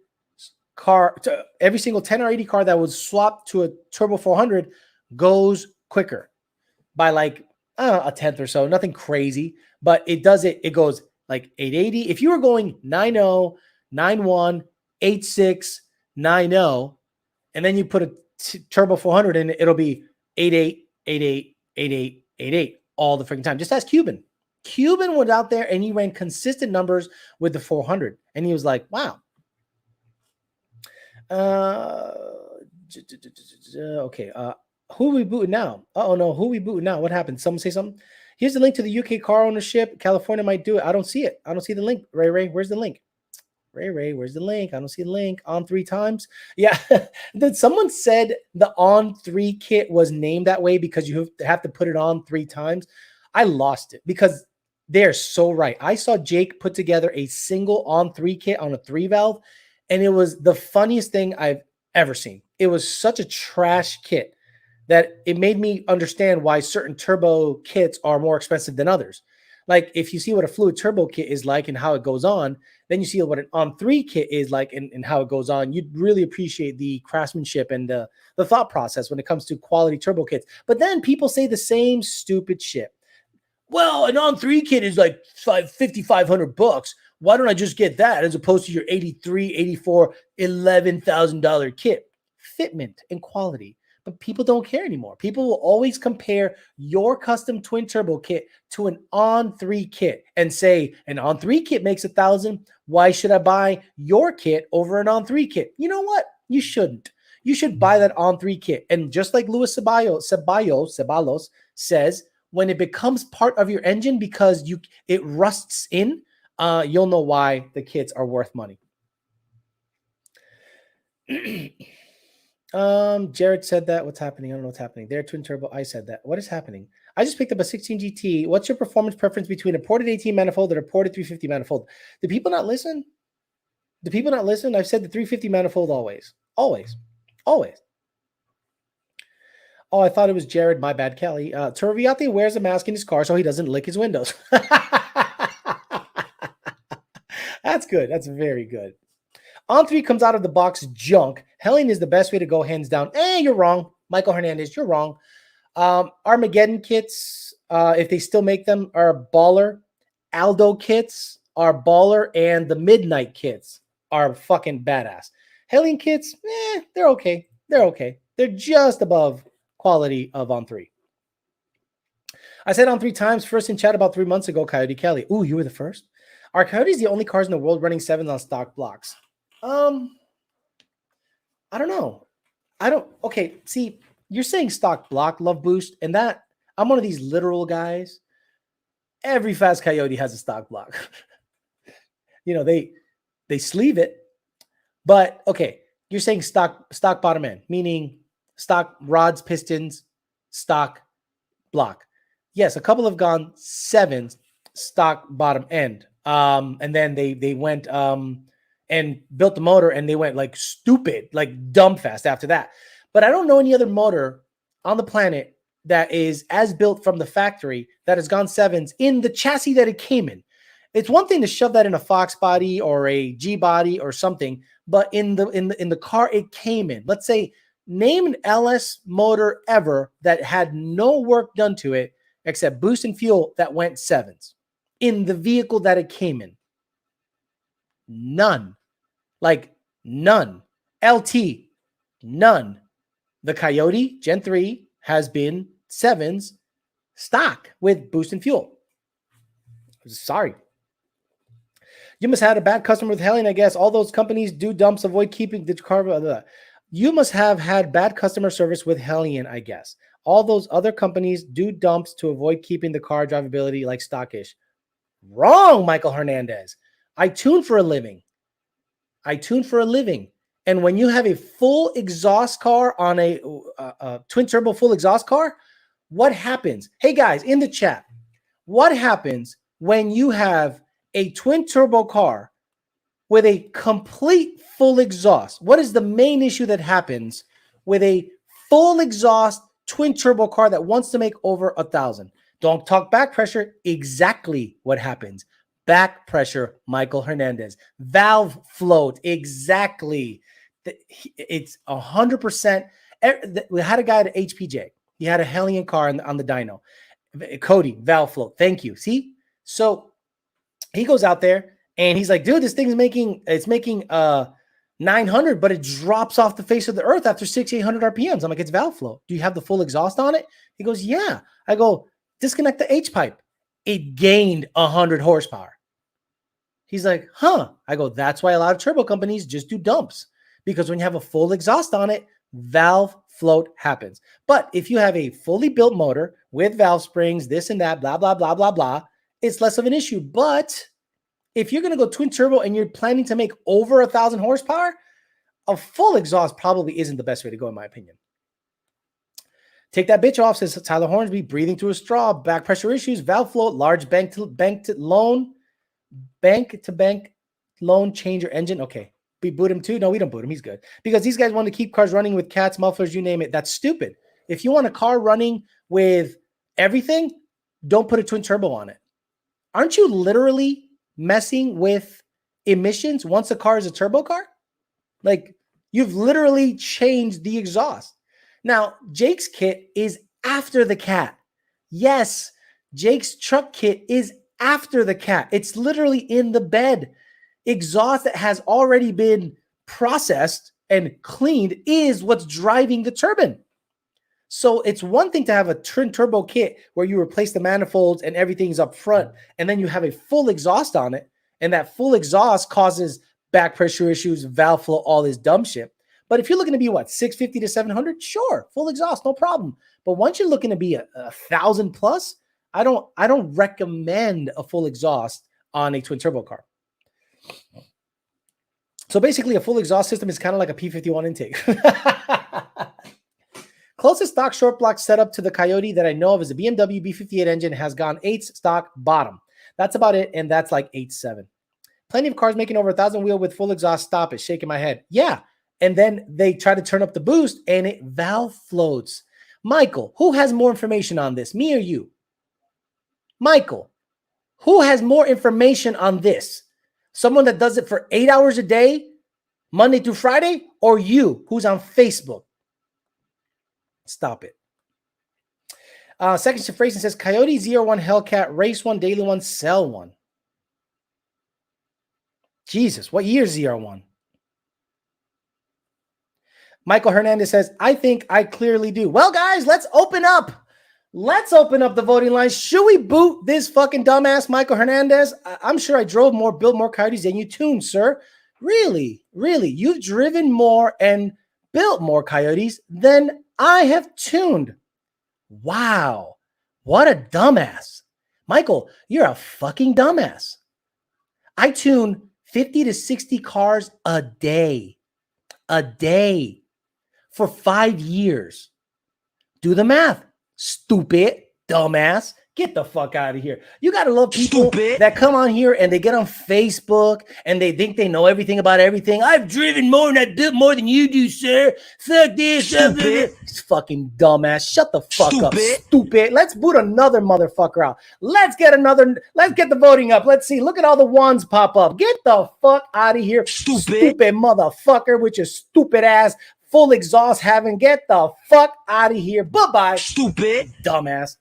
[SPEAKER 1] car, every single 10R80 car that was swapped to a Turbo 400 goes quicker by like a tenth or so. Nothing crazy, but it does it. It goes like 880. If you were going 90, 91, 86, 90, and then you put a Turbo 400 in, it'll be 88, 88, 88, 88 all the freaking time. Just ask Cuban. Cuban was out there and he ran consistent numbers with the 400, and he was like, wow. Okay. Who are we booting now? Oh no, who are we booting now? What happened? Someone say something. Here's the link to the UK car ownership. California might do it. I don't see it. I don't see the link. Ray, where's the link? Ray, where's the link? I don't see the link. On 3 times. Yeah. Then someone said the on 3 kit was named that way because you have to put it on 3 times. I lost it because they're so right. I saw Jake put together a single on 3 kit on a 3 valve, and it was the funniest thing I've ever seen. It was such a trash kit that it made me understand why certain turbo kits are more expensive than others. Like if you see what a fluid turbo kit is like and how it goes on, then you see what an on 3 kit is like and how it goes on. You'd really appreciate the craftsmanship and the thought process when it comes to quality turbo kits. But then people say the same stupid shit. Well, an on 3 kit is like $5,500. Why don't I just get that as opposed to your $83, $84, $11,000 kit? Fitment and quality. But people don't care anymore. People will always compare your custom twin turbo kit to an on 3 kit and say an on 3 kit makes $1,000. Why should I buy your kit over an on 3 kit? You know what? You shouldn't. You should buy that on 3 kit. And just like Luis Ceballos says, when it becomes part of your engine because it rusts in, you'll know why the kits are worth money. Jared said that. What's happening? I don't know what's happening. There, twin turbo. I said that. What is happening? I just picked up a 16 GT. What's your performance preference between a ported 18 manifold and a ported 350 manifold? Do people not listen? Do people not listen? I've said the 350 manifold always. Always. Always. Oh, I thought it was Jared. My bad, Kelly. Turviate wears a mask in his car so he doesn't lick his windows. That's good. That's very good. On 3 comes out of the box junk. Helling is the best way to go, hands down. You're wrong. Michael Hernandez, you're wrong. Armageddon kits, if they still make them, are baller. Aldo kits are baller, and the Midnight kits are fucking badass. Helling kits, they're okay. They're okay. They're just above quality of on 3. I said on 3 times, first in chat about 3 months ago, Coyote Kelly. Ooh, you were the first? Are Coyotes the only cars in the world running 7s on stock blocks? I don't know. Okay, see, you're saying stock block love boost, and that I'm one of these literal guys. Every fast Coyote has a stock block. They sleeve it, but okay, you're saying stock bottom end, meaning stock rods, pistons, stock block. Yes, a couple have gone 7s stock bottom end. And then they went and built the motor, and they went like stupid, like dumb fast after that. But I don't know any other motor on the planet that is as built from the factory that has gone 7s in the chassis that it came in. It's one thing to shove that in a Fox body or a G body or something, but in the car it came in. Let's say name an LS motor ever that had no work done to it except boost and fuel that went 7s in the vehicle that it came in. None. Like none. LT, none. The Coyote Gen 3 has been 7s stock with boost and fuel. Sorry. You must have had a bad customer with Hellion, I guess. All those companies do dumps, avoid keeping the car. Blah, blah. You must have had bad customer service with Hellion, I guess. All those other companies do dumps to avoid keeping the car drivability like stockish. Wrong, Michael Hernandez. I tune for a living. And when you have a full exhaust car on a twin turbo full exhaust car, what happens? Hey, guys, in the chat, what happens when you have a twin turbo car with a complete full exhaust? What is the main issue that happens with a full exhaust twin turbo car that wants to make over 1,000? Don't talk back pressure. Exactly what happens. Back pressure, Michael Hernandez. Valve float. Exactly. It's 100%. We had a guy at HPJ. He had a Hellion car on the dyno. Cody, valve float. Thank you. See? So he goes out there and he's like, dude, this thing's making 900, but it drops off the face of the earth after 600-800 RPMs. I'm like, it's valve flow. Do you have the full exhaust on it? He goes, yeah. I go, disconnect the H pipe. It gained 100 horsepower. He's like, huh. I go, that's why a lot of turbo companies just do dumps, because when you have a full exhaust on it, valve float happens. But if you have a fully built motor with valve springs, this and that, blah, blah, blah, blah, blah, it's less of an issue. But if you're going to go twin turbo and you're planning to make over 1,000 horsepower, a full exhaust probably isn't the best way to go, in my opinion. Take that bitch off, says Tyler Hornsby. Breathing through a straw, back pressure issues, valve float, large bank to bank loan changer engine. Okay. We boot him too? No, we don't boot him. He's good. Because these guys want to keep cars running with cats, mufflers, you name it. That's stupid. If you want a car running with everything, don't put a twin turbo on it. Aren't you literally messing with emissions once a car is a turbo car? Like, you've literally changed the exhaust. Now, Jake's kit is after the cat. Yes, Jake's truck kit is after the cat. It's literally in the bed. Exhaust that has already been processed and cleaned is what's driving the turbine. So it's one thing to have a twin turbo kit where you replace the manifolds and everything's up front, and then you have a full exhaust on it, and that full exhaust causes back pressure issues, valve flow, all this dumb shit. But if you're looking to be what, 650 to 700, sure, full exhaust, no problem. But once you're looking to be a 1,000 plus, I don't recommend a full exhaust on a twin turbo car. So basically, a full exhaust system is kind of like a P51 intake. Closest stock short block setup to the Coyote that I know of is a BMW B58 engine, has gone 8 stock bottom. That's about it, and that's like 8.7. Plenty of cars making over 1,000 wheel with full exhaust. Stop it, shaking my head. Yeah, and then they try to turn up the boost, and it valve floats. Michael, who has more information on this, me or you? Michael, who has more information on this? Someone that does it for 8 hours a day, Monday through Friday, or you, who's on Facebook? Stop it. Second shift racing says Coyote 01 Hellcat, race one, daily one, sell one. Jesus, what year is 01? Michael Hernandez says, I think I clearly do. Well, guys, let's open up. Let's open up the voting line. Should we boot this fucking dumbass Michael Hernandez? I'm sure I built more Coyotes than you tuned, sir. Really? Really? You've driven more and built more Coyotes than I have tuned. Wow. What a dumbass. Michael, you're a fucking dumbass. I tune 50 to 60 cars a day. A day. For 5 years. Do the math. Stupid, dumbass. Get the fuck out of here. You got to love people that come on here and they get on Facebook and they think they know everything about everything. I've driven more and I built more than you do, sir. Fuck this. Stupid. Fucking dumbass. Shut the fuck up. Stupid. Let's boot another motherfucker out. Let's get the voting up. Let's see. Look at all the ones pop up. Get the fuck out of here. Stupid motherfucker with your stupid ass. Full exhaust having. Get the fuck out of here. Bye-bye. Stupid. Dumbass.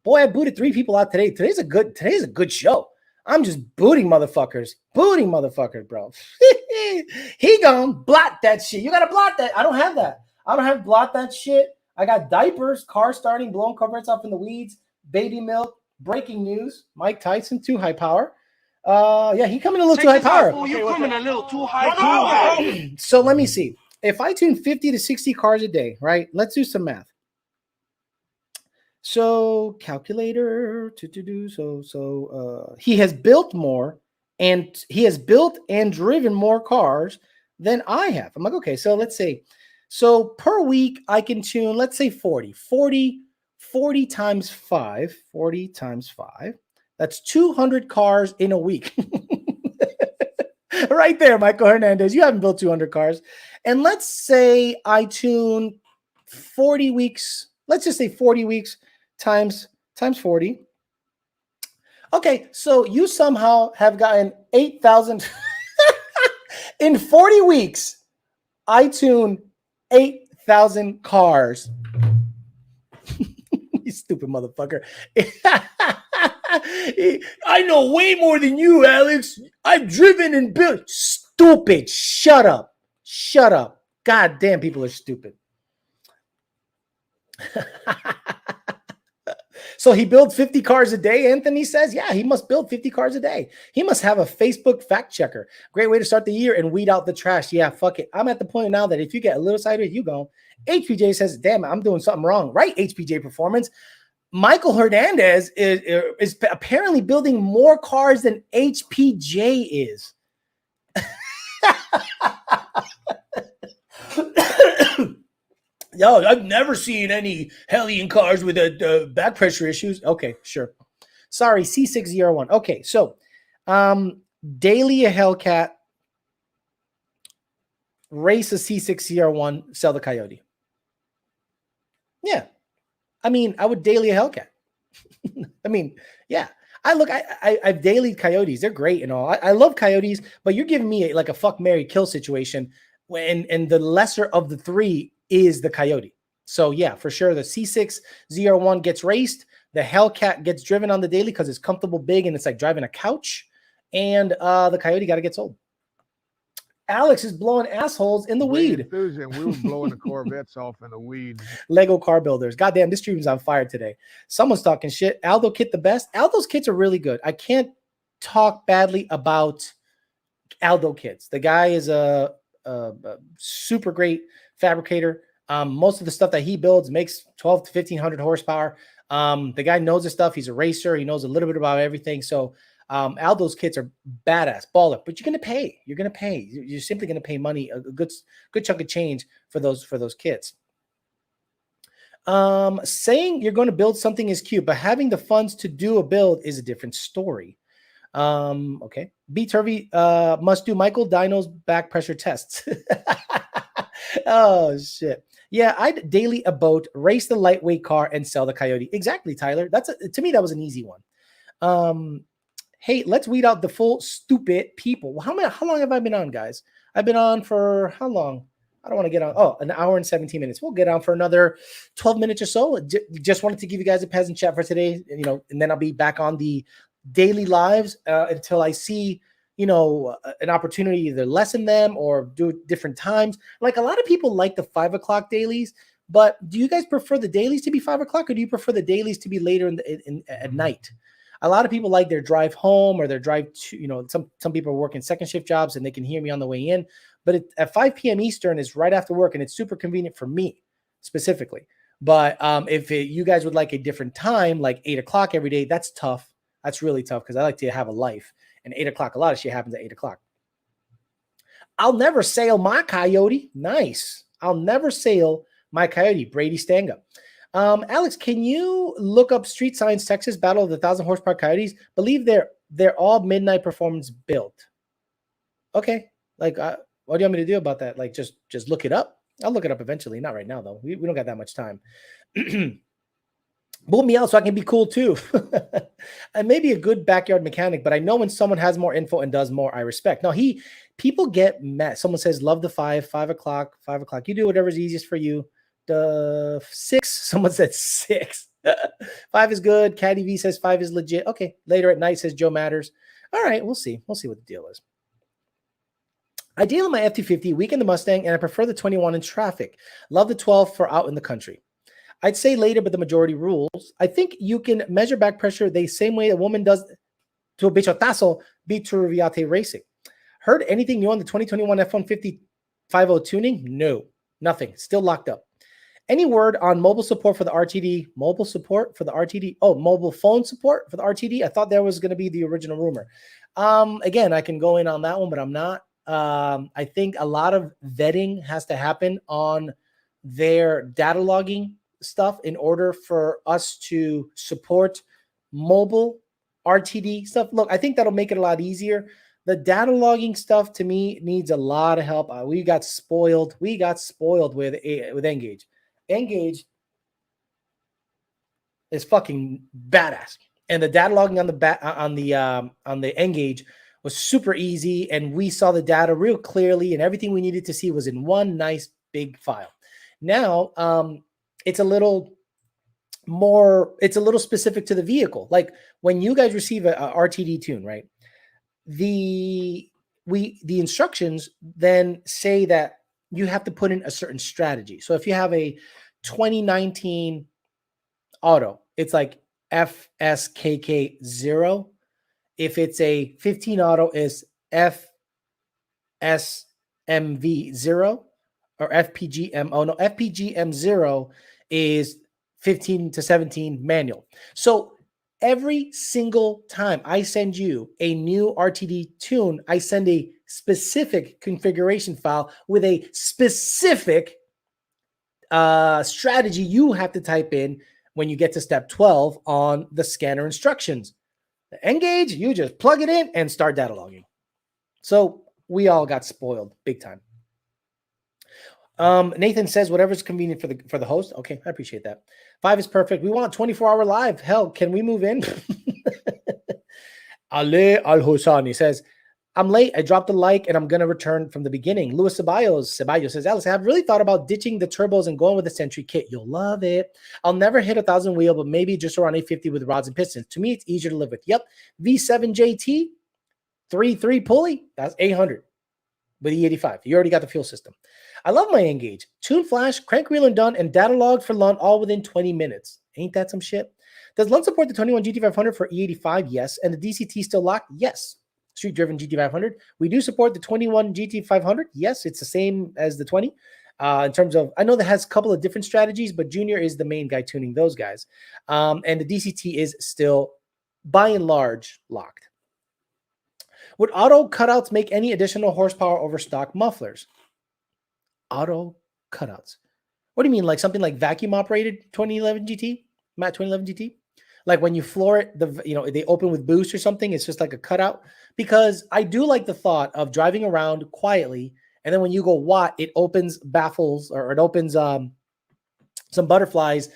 [SPEAKER 1] Boy, I booted 3 people out today. Today's a good show. I'm just booting motherfuckers. Booting motherfuckers, bro. He gone blot that shit. You got to blot that. I don't have that. I don't have blot that shit. I got diapers, car starting, blowing coverets off in the weeds, baby milk, breaking news. Mike Tyson, too high power. Yeah, he coming a little too high power.
[SPEAKER 4] Oh, you coming a little too high.
[SPEAKER 1] So let me see. If I tune 50 to 60 cars a day, right? Let's do some math. So calculator to do so he has built more and driven more cars than I have. I'm like, okay, so let's say, so per week I can tune, let's say 40 times 5, that's 200 cars in a week. Right there, Michael Hernandez, you haven't built 200 cars. And let's say I tune 40 weeks, let's just say 40 weeks times 40. Okay, so you somehow have gotten 8,000 in 40 weeks. I tune 8,000 cars. You stupid motherfucker. I know way more than you, Alex. I've driven and built. Stupid. Shut up. God damn, people are stupid. So he builds 50 cars a day, Anthony says. Yeah, he must build 50 cars a day. He must have a Facebook fact checker. Great way to start the year and weed out the trash. Yeah, fuck it. I'm at the point now that if you get a little sideways, you go. HPJ says, damn, I'm doing something wrong. Right, HPJ Performance. Michael Hernandez is apparently building more cars than HPJ is. Yo, I've never seen any Hellion cars with back pressure issues. Okay, sure. Sorry, C601. Okay, so daily a Hellcat, race a C6CR1, sell the Coyote. Yeah. I mean, I would daily a Hellcat. I mean, yeah. I've daily Coyotes. They're great and all. I love Coyotes, but you're giving me like a fuck, marry, kill situation and the lesser of the three is the Coyote. So yeah, for sure. The C601 gets raced. The Hellcat gets driven on the daily because it's comfortable, big, and it's like driving a couch. And the Coyote got to get sold. Alex is blowing assholes in the weed.
[SPEAKER 5] We were blowing the Corvettes off in the weed.
[SPEAKER 1] Lego car builders. Goddamn, this stream is on fire today. Someone's talking shit. Aldo kit the best. Aldo's kits are really good. I can't talk badly about Aldo kits. The guy is a super great fabricator. Most of the stuff that he builds makes 12 to 1,500 horsepower. The guy knows his stuff. He's a racer. He knows a little bit about everything. So Aldo's kits are badass, baller. But you're gonna pay. You're simply gonna pay money, a good chunk of change for those kits. Saying you're going to build something is cute, but having the funds to do a build is a different story. Okay. B Turvy must do Michael Dino's back pressure tests. Oh shit. Yeah, I'd daily a boat, race the lightweight car, and sell the Coyote. Exactly, Tyler. To me, that was an easy one. Hey, let's weed out the full stupid people. How long have I been on, guys? I've been on for how long? I don't want to get on. Oh, an hour and 17 minutes. We'll get on for another 12 minutes or so. Just wanted to give you guys a peasant chat for today, and then I'll be back on the daily lives until I see, an opportunity to either lessen them or do it different times. Like a lot of people like the 5 o'clock dailies, but do you guys prefer the dailies to be 5 o'clock or do you prefer the dailies to be later at night? A lot of people like their drive home or their drive to, some people are working second shift jobs and they can hear me on the way in. But at 5 p.m. Eastern is right after work, and it's super convenient for me specifically. But if you guys would like a different time, like 8 o'clock every day, that's tough. That's really tough because I like to have a life. And 8 o'clock, a lot of shit happens at 8 o'clock. I'll never sail my Coyote. Nice. I'll never sail my Coyote. Brady Stanga. Alex, can you look up Street Science Texas Battle of the 1,000 Horsepower Coyotes? Believe they're all midnight performance built. Okay. Like, what do you want me to do about that? Like, just look it up. I'll look it up eventually. Not right now, though. We don't got that much time. Boot me out so I can be cool, too. I may be a good backyard mechanic, but I know when someone has more info and does more, I respect. No, people get mad. Someone says, love the 5 o'clock. You do whatever's easiest for you. The 6, someone said 6. 5 is good. Caddy V says 5 is legit. Okay. Later at night, says Joe Matters. All right. We'll see. We'll see what the deal is. I deal in my F-250, weekend the Mustang, and I prefer the 21 in traffic. Love the 12 for out in the country. I'd say later, but the majority rules. I think you can measure back pressure the same way a woman does to a bichotazo beat to Riviate Racing. Heard anything new on the 2021 F-150 50 tuning? No, nothing. Still locked up. Any word on mobile support for the RTD? Mobile support for the RTD? Oh, mobile phone support for the RTD? I thought that was going to be the original rumor. Again, I can go in on that one, but I'm not. I think a lot of vetting has to happen on their data logging stuff in order for us to support mobile RTD stuff. Look, I think that'll make it a lot easier. The data logging stuff to me needs a lot of help. We got spoiled. We got spoiled with Engage. Engage is fucking badass, and the data logging on the Engage was super easy, and we saw the data real clearly, and everything we needed to see was in one nice big file. Now, it's a little more. It's a little specific to the vehicle. Like when you guys receive a RTD tune, right? The instructions then say that you have to put in a certain strategy. So if you have a 2019 auto, it's like FSKK0. If it's a 15 auto, is FSMV0 or FPGM. Oh no, FPGM0 is 15 to 17 manual. So every single time I send you a new RTD tune, I send a specific configuration file with a specific strategy you have to type in when you get to step 12 on the scanner instructions. The Engage, you just plug it in and start data logging. So we all got spoiled big time. Nathan says whatever's convenient for the host. Okay, I appreciate that. 5 is perfect. We want 24-hour live. Hell, can we move in? Ale Al-Hosani says, I'm late. I dropped a like and I'm going to return from the beginning. Luis Ceballos says, Alice, I have really thought about ditching the turbos and going with the Century kit. You'll love it. I'll never hit 1,000 wheel, but maybe just around 850 with rods and pistons. To me, it's easier to live with. Yep. V7 JT, 3.3 pulley. That's 800 with E85. You already got the fuel system. I love my Engage. Tune flash, crank reel and done, and data logged for Lund all within 20 minutes. Ain't that some shit? Does Lund support the 21 GT500 for E85? Yes. And the DCT still locked? Yes. Street driven GT500. We do support the 21 GT500. Yes, it's the same as the 20. In terms of, I know that has a couple of different strategies, but Junior is the main guy tuning those guys. And the DCT is still, by and large, locked. Would auto cutouts make any additional horsepower over stock mufflers? Auto cutouts. What do you mean? Like something like vacuum operated 2011 GT? Matt 2011 GT? Like when you floor it, they open with boost or something, it's just like a cutout. Because I do like the thought of driving around quietly, and then when you go watt, it opens baffles, or it opens some butterflies,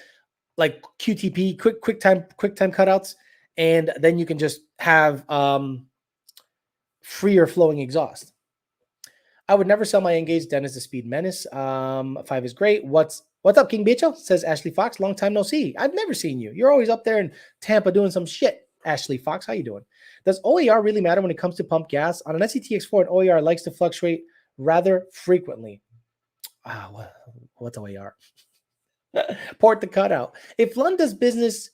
[SPEAKER 1] like QTP, quick time cutouts, and then you can just have freer flowing exhaust. I would never sell my Engage. Dennis the Speed Menace. 5 is great. What's up, King Bicho? Says Ashley Fox. Long time no see. I've never seen you. You're always up there in Tampa doing some shit. Ashley Fox, how you doing? Does OER really matter when it comes to pump gas? On an SCTX4, an OER likes to fluctuate rather frequently. What's OER? Port the cutout. If Lund does business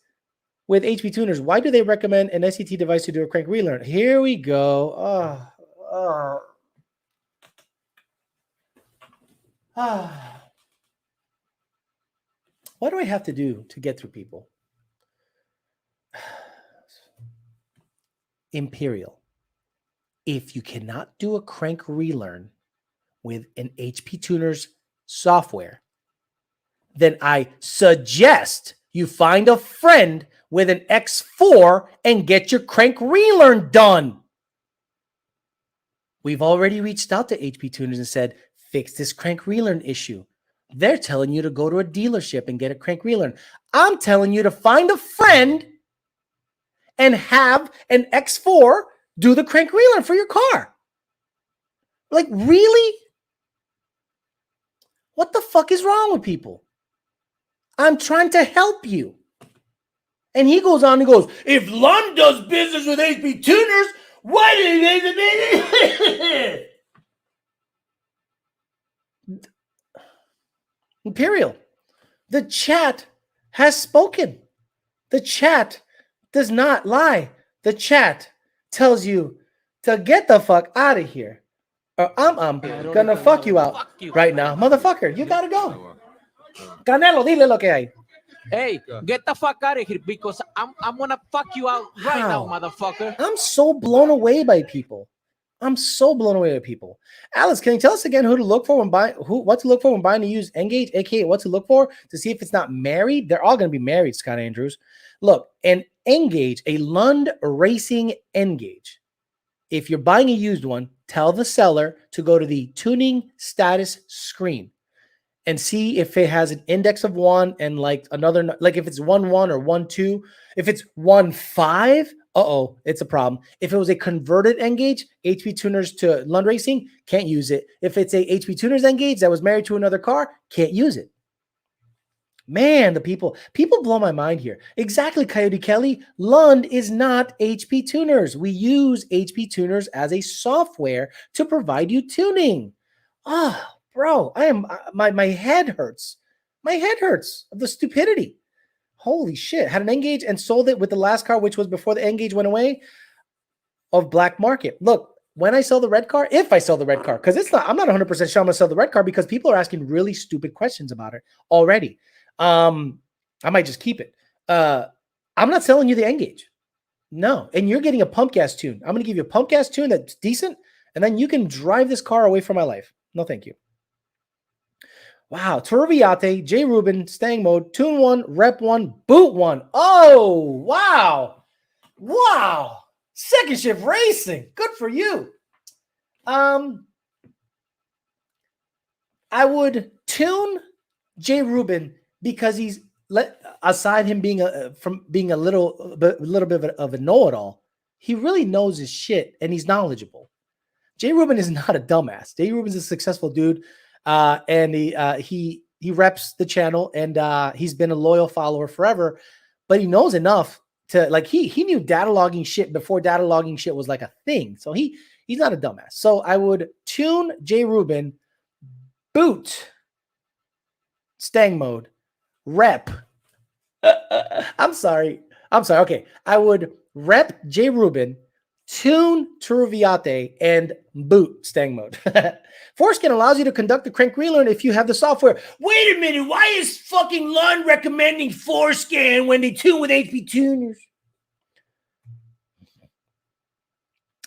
[SPEAKER 1] with HP tuners, why do they recommend an SCT device to do a crank relearn? Here we go. What do I have to do to get through people? Imperial. If you cannot do a crank relearn with an HP Tuners software, then I suggest you find a friend with an X4 and get your crank relearn done. We've already reached out to HP Tuners and said, fix this crank relearn issue. They're telling you to go to a dealership and get a crank relearn. I'm telling you to find a friend and have an X4 do the crank relearn for your car. Like, really? What the fuck is wrong with people? I'm trying to help you. And he goes on and goes, if Lund does business with HP Tuners, why do they... Imperial. The chat has spoken. The chat does not lie. The chat tells you to get the fuck out of here, or I'm gonna fuck you out right now, motherfucker. You gotta go. Canelo, dile lo que hay.
[SPEAKER 2] Hey, get the fuck out of here because I'm gonna fuck you out right now, motherfucker.
[SPEAKER 1] I'm so blown away by people. I'm so blown away by people. Alex, can you tell us again what to look for when buying a used Engage, aka what to look for to see if it's not married? They're all going to be married, Scott Andrews. Look, an Engage, a Lund Racing Engage. If you're buying a used one, tell the seller to go to the tuning status screen and see if it has an index of 1 and like another, like if it's 1-1 or 1-2. If it's 1-5, it's a problem. If it was a converted Engage, HP Tuners to Lund Racing, can't use it. If it's a HP Tuners Engage that was married to another car, can't use it. Man, the people blow my mind here. Exactly, Coyote Kelly. Lund is not HP Tuners. We use HP Tuners as a software to provide you tuning. Bro, my head hurts. My head hurts of the stupidity. Holy shit. Had an Engage and sold it with the last car, which was before the Engage went away, of black market. Look, when I sell the red car, if I sell the red car, because I'm not 100% sure I'm going to sell the red car because people are asking really stupid questions about it already. I might just keep it. I'm not selling you the Engage. No. And you're getting a pump gas tune. I'm going to give you a pump gas tune that's decent, and then you can drive this car away from my life. No, thank you. Wow. Turviate, J. Rubin, Stang Mode, Tune 1, Rep 1, Boot 1. Oh, wow. Wow. Second Shift Racing. Good for you. I would tune J. Rubin because he's, aside him being a little bit of a know-it-all, he really knows his shit and he's knowledgeable. J. Rubin is not a dumbass. J. Rubin's a successful dude. And he reps the channel and he's been a loyal follower forever, but he knows enough to like, he knew data logging shit before data logging shit was like a thing. So he's not a dumbass. So I would tune J. Rubin, boot, Stang Mode, rep. I'm sorry. Okay. I would rep J. Rubin, tune Turuviate, and boot Stang Mode. Foreskin allows you to conduct the crank relearn if you have the software. Wait a minute. Why is fucking Lund recommending Foreskin when they tune with HP Tuners?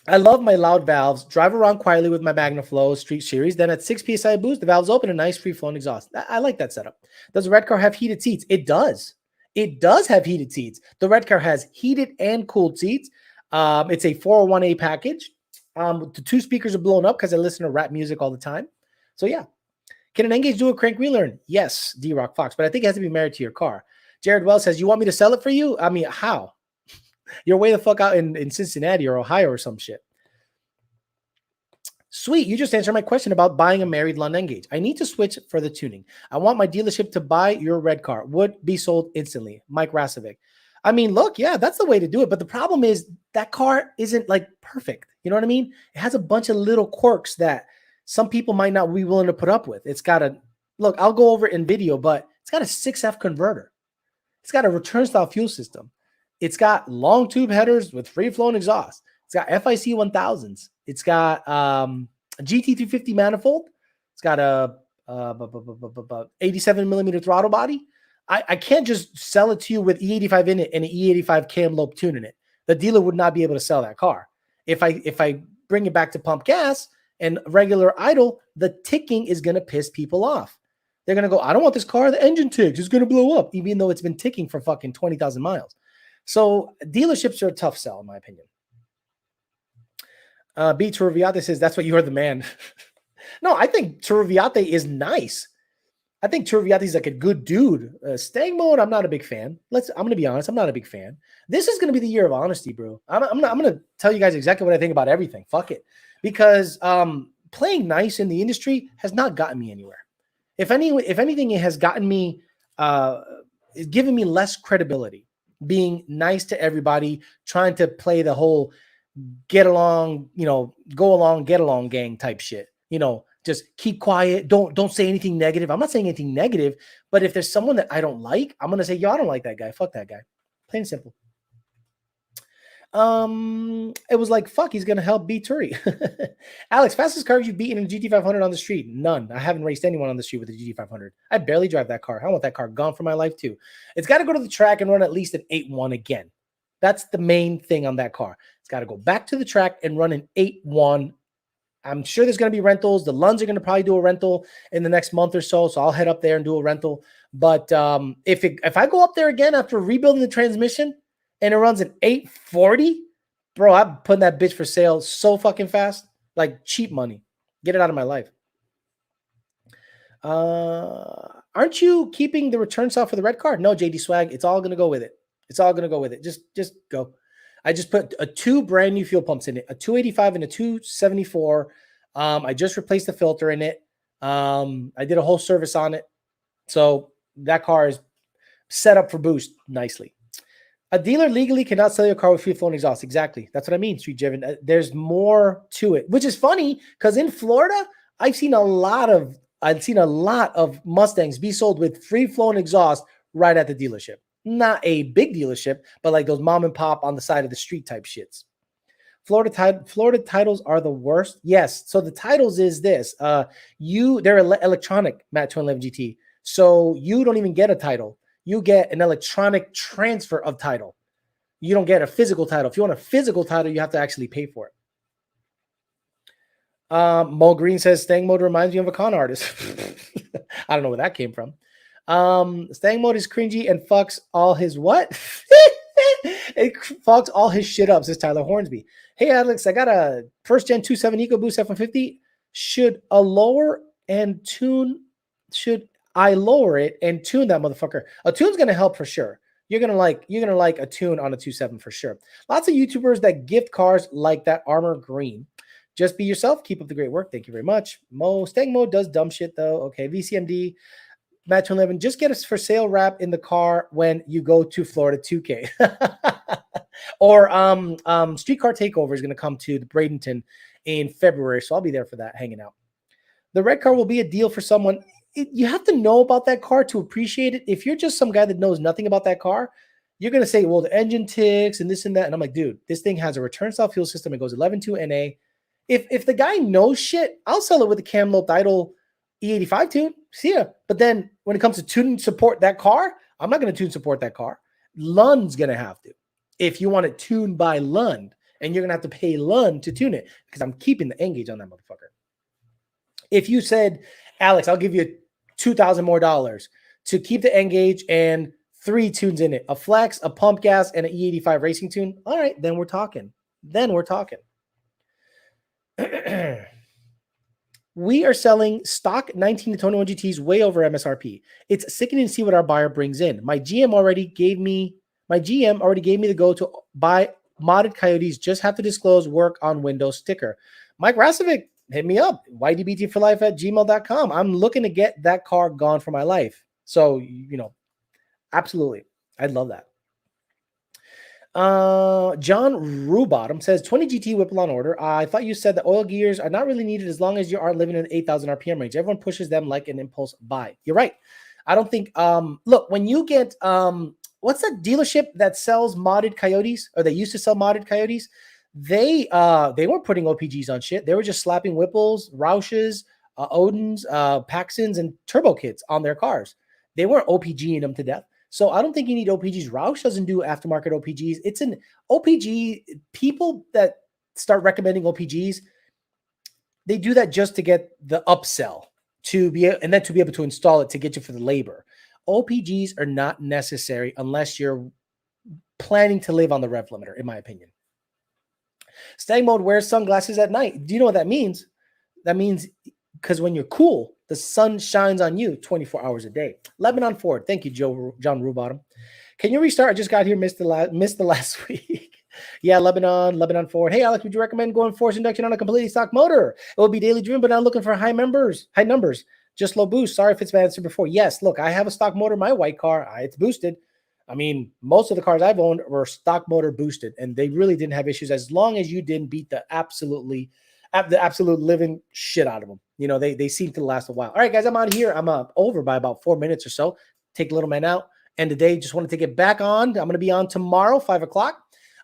[SPEAKER 1] I love my loud valves. Drive around quietly with my MagnaFlow Street Series. Then at 6 PSI boost, the valves open, a nice free-flowing exhaust. I like that setup. Does the red car have heated seats? It does. It does have heated seats. The red car has heated and cooled seats. It's a 401A package. The 2 speakers are blown up because I listen to rap music all the time. So yeah. Can an Engage do a crank relearn? Yes, D-Rock Fox, but I think it has to be married to your car. Jared Wells says, you want me to sell it for you? I mean, how? You're way the fuck out in Cincinnati or Ohio or some shit. Sweet, you just answered my question about buying a married Lund Engage. I need to switch for the tuning. I want my dealership to buy your red car. Would be sold instantly. Mike Rasovic. I mean, look, yeah, that's the way to do it. But the problem is that car isn't like perfect. You know what I mean? It has a bunch of little quirks that some people might not be willing to put up with. It's got a, look, I'll go over it in video, but it's got a 6F converter. It's got a return style fuel system. It's got long tube headers with free flowing exhaust. It's got FIC 1000s. It's got a GT350 manifold. It's got a 87 millimeter throttle body. I can't just sell it to you with E85 in it and an E85 cam lobe tune in it. The dealer would not be able to sell that car. If I bring it back to pump gas and regular idle, the ticking is going to piss people off. They're going to go, I don't want this car. The engine ticks. It's going to blow up, even though it's been ticking for fucking 20,000 miles. So dealerships are a tough sell, in my opinion. B. Turviate says, that's what you heard the man. No, I think Turviate is nice. I think Turviate is like a good dude. Stang Mode, I'm not a big fan. I'm going to be honest. I'm not a big fan. This is going to be the year of honesty, bro. I'm going to tell you guys exactly what I think about everything. Fuck it. Because playing nice in the industry has not gotten me anywhere. If anything, it has gotten me, given me less credibility. Being nice to everybody, trying to play the whole get along, go along, get along gang type shit. just keep quiet. Don't say anything negative. I'm not saying anything negative, but if there's someone that I don't like, I'm gonna say, yo, I don't like that guy. Fuck that guy. Plain and simple. It was like, fuck, he's gonna help beat Turi. Alex, fastest car you've beaten in a GT500 on the street? None. I haven't raced anyone on the street with a GT500. I barely drive that car. I want that car gone from my life too. It's got to go to the track and run at least an 8.1 again. That's the main thing on that car. It's got to go back to the track and run an 8.1. I'm sure there's going to be rentals. The Lunds are going to probably do a rental in the next month or so. So I'll head up there and do a rental. But if I go up there again after rebuilding the transmission and it runs an 840, bro, I'm putting that bitch for sale so fucking fast. Like cheap money. Get it out of my life. Aren't you keeping the return soft for the red car? No, JD Swag. It's all going to go with it. It's all going to go with it. Just go. I just put two brand new fuel pumps in it, a 285 and a 274. I just replaced the filter in it. I did a whole service on it. So that car is set up for boost nicely. A dealer legally cannot sell your car with free-flowing exhaust. Exactly. That's what I mean, Street Jiven. There's more to it, which is funny because in Florida, I've seen a lot of Mustangs be sold with free-flowing exhaust right at the dealership. Not a big dealership, but like those mom and pop on the side of the street type shits. Florida titles are the worst. Yes. So the titles is this. They're electronic, Matt 2011 GT. So you don't even get a title. You get an electronic transfer of title. You don't get a physical title. If you want a physical title, you have to actually pay for it. Mo Green says Stang mode reminds me of a con artist. I don't know where that came from. Stang mode is cringy and fucks all his what? It fucks all his shit up, says Tyler Hornsby. Hey Alex, I got a first gen 2.7 EcoBoost F-150. Should I lower it and tune that motherfucker? A tune's gonna help for sure. You're gonna like a tune on a 2.7 for sure. Lots of YouTubers that gift cars like that armor green. Just be yourself. Keep up the great work. Thank you very much. Stang mode does dumb shit though. Okay, VCMD. Match 11, just get us for sale wrap in the car when you go to Florida 2K. Or Streetcar Takeover is going to come to the Bradenton in February, so I'll be there for that, hanging out. The red car will be a deal for someone. You have to know about that car to appreciate it. If you're just some guy that knows nothing about that car, you're going to say, well, the engine ticks and this and that. And I'm like, dude, this thing has a return style fuel system. It goes 11.2 NA. If the guy knows shit, I'll sell it with a cam lobe idle E85 tune. See ya. But then when it comes to tune support that car, I'm not going to tune support that car. Lund's going to have to. If you want it tuned by Lund, and you're going to have to pay Lund to tune it because I'm keeping the N-gauge on that motherfucker. If you said, Alex, I'll give you $2,000 more to keep the N-gauge and 3 tunes in it, a flex, a pump gas, and an E85 racing tune, all right, then we're talking. We are selling stock 19 to 21 GTs way over MSRP. It's sickening to see what our buyer brings in. My GM already gave me the go to buy modded Coyotes. Just have to disclose work on Windows sticker. Mike Rasovic, hit me up. ydbtforlife@gmail.com. I'm looking to get that car gone for my life. So, absolutely. I'd love that. John Rubottom says 20 GT Whipple on order. I thought you said that oil gears are not really needed as long as you aren't living in the 8,000 RPM range. Everyone pushes them like an impulse buy. You're right. I don't think look, when you get what's that dealership that sells modded Coyotes, or they used to sell modded Coyotes? They weren't putting OPGs on shit. They were just slapping Whipples, Roushes, Odins, Paxons, and turbo kits on their cars. They weren't OPGing them to death. So I don't think you need OPGs. Roush doesn't do aftermarket OPGs. It's an OPG. People that start recommending OPGs, they do that just to get the upsell and then to be able to install it to get you for the labor. OPGs are not necessary unless you're planning to live on the rev limiter, in my opinion. Stang mode wears sunglasses at night. Do you know what that means? That means because when you're cool, the sun shines on you 24 hours a day. Lebanon Ford. Thank you, John Rubottom. Can you restart? I just got here, missed the last week. Yeah, Lebanon Ford. Hey, Alex, would you recommend going forced induction on a completely stock motor? It will be daily driven, but I'm looking for high numbers. Just low boost. Sorry if it's been answered before. Yes, look, I have a stock motor. My white car, it's boosted. I mean, most of the cars I've owned were stock motor boosted, and they really didn't have issues as long as you didn't beat the absolutely the absolute living shit out of them. You know, they seem to last a while. All right, guys, I'm out of here. I'm over by about 4 minutes or so. Take little man out. And today, just want to take it back on. I'm going to be on tomorrow, 5 o'clock.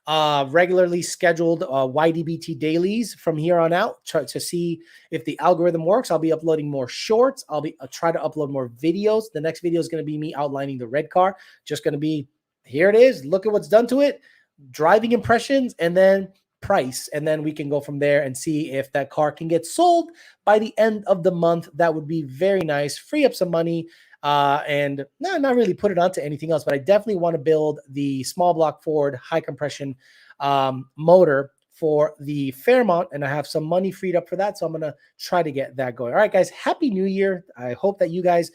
[SPEAKER 1] Regularly scheduled YDBT dailies from here on out to see if the algorithm works. I'll be uploading more shorts. I'll try to upload more videos. The next video is going to be me outlining the red car. Just going to be, here it is. Look at what's done to it. Driving impressions and then price. And then we can go from there and see if that car can get sold by the end of the month. That would be very nice. Free up some money. And not really put it onto anything else, but I definitely want to build the small block Ford high compression motor for the Fairmont, and I have some money freed up for that, so I'm going to try to get that going. All right, guys, Happy New Year. I hope that you guys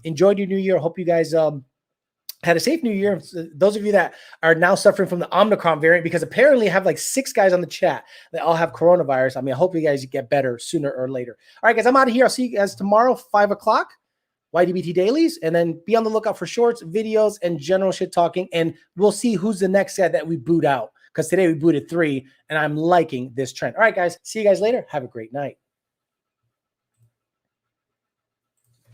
[SPEAKER 1] enjoyed your New Year. I hope you guys had a safe New Year. Those of you that are now suffering from the Omicron variant, because apparently I have like 6 guys on the chat that all have coronavirus. I mean, I hope you guys get better sooner or later. All right, guys, I'm out of here. I'll see you guys tomorrow, 5 o'clock. YDBT dailies, and then be on the lookout for shorts, videos, and general shit talking. And we'll see who's the next guy that we boot out, because today we booted 3, and I'm liking this trend. All right, guys, see you guys later. Have a great night.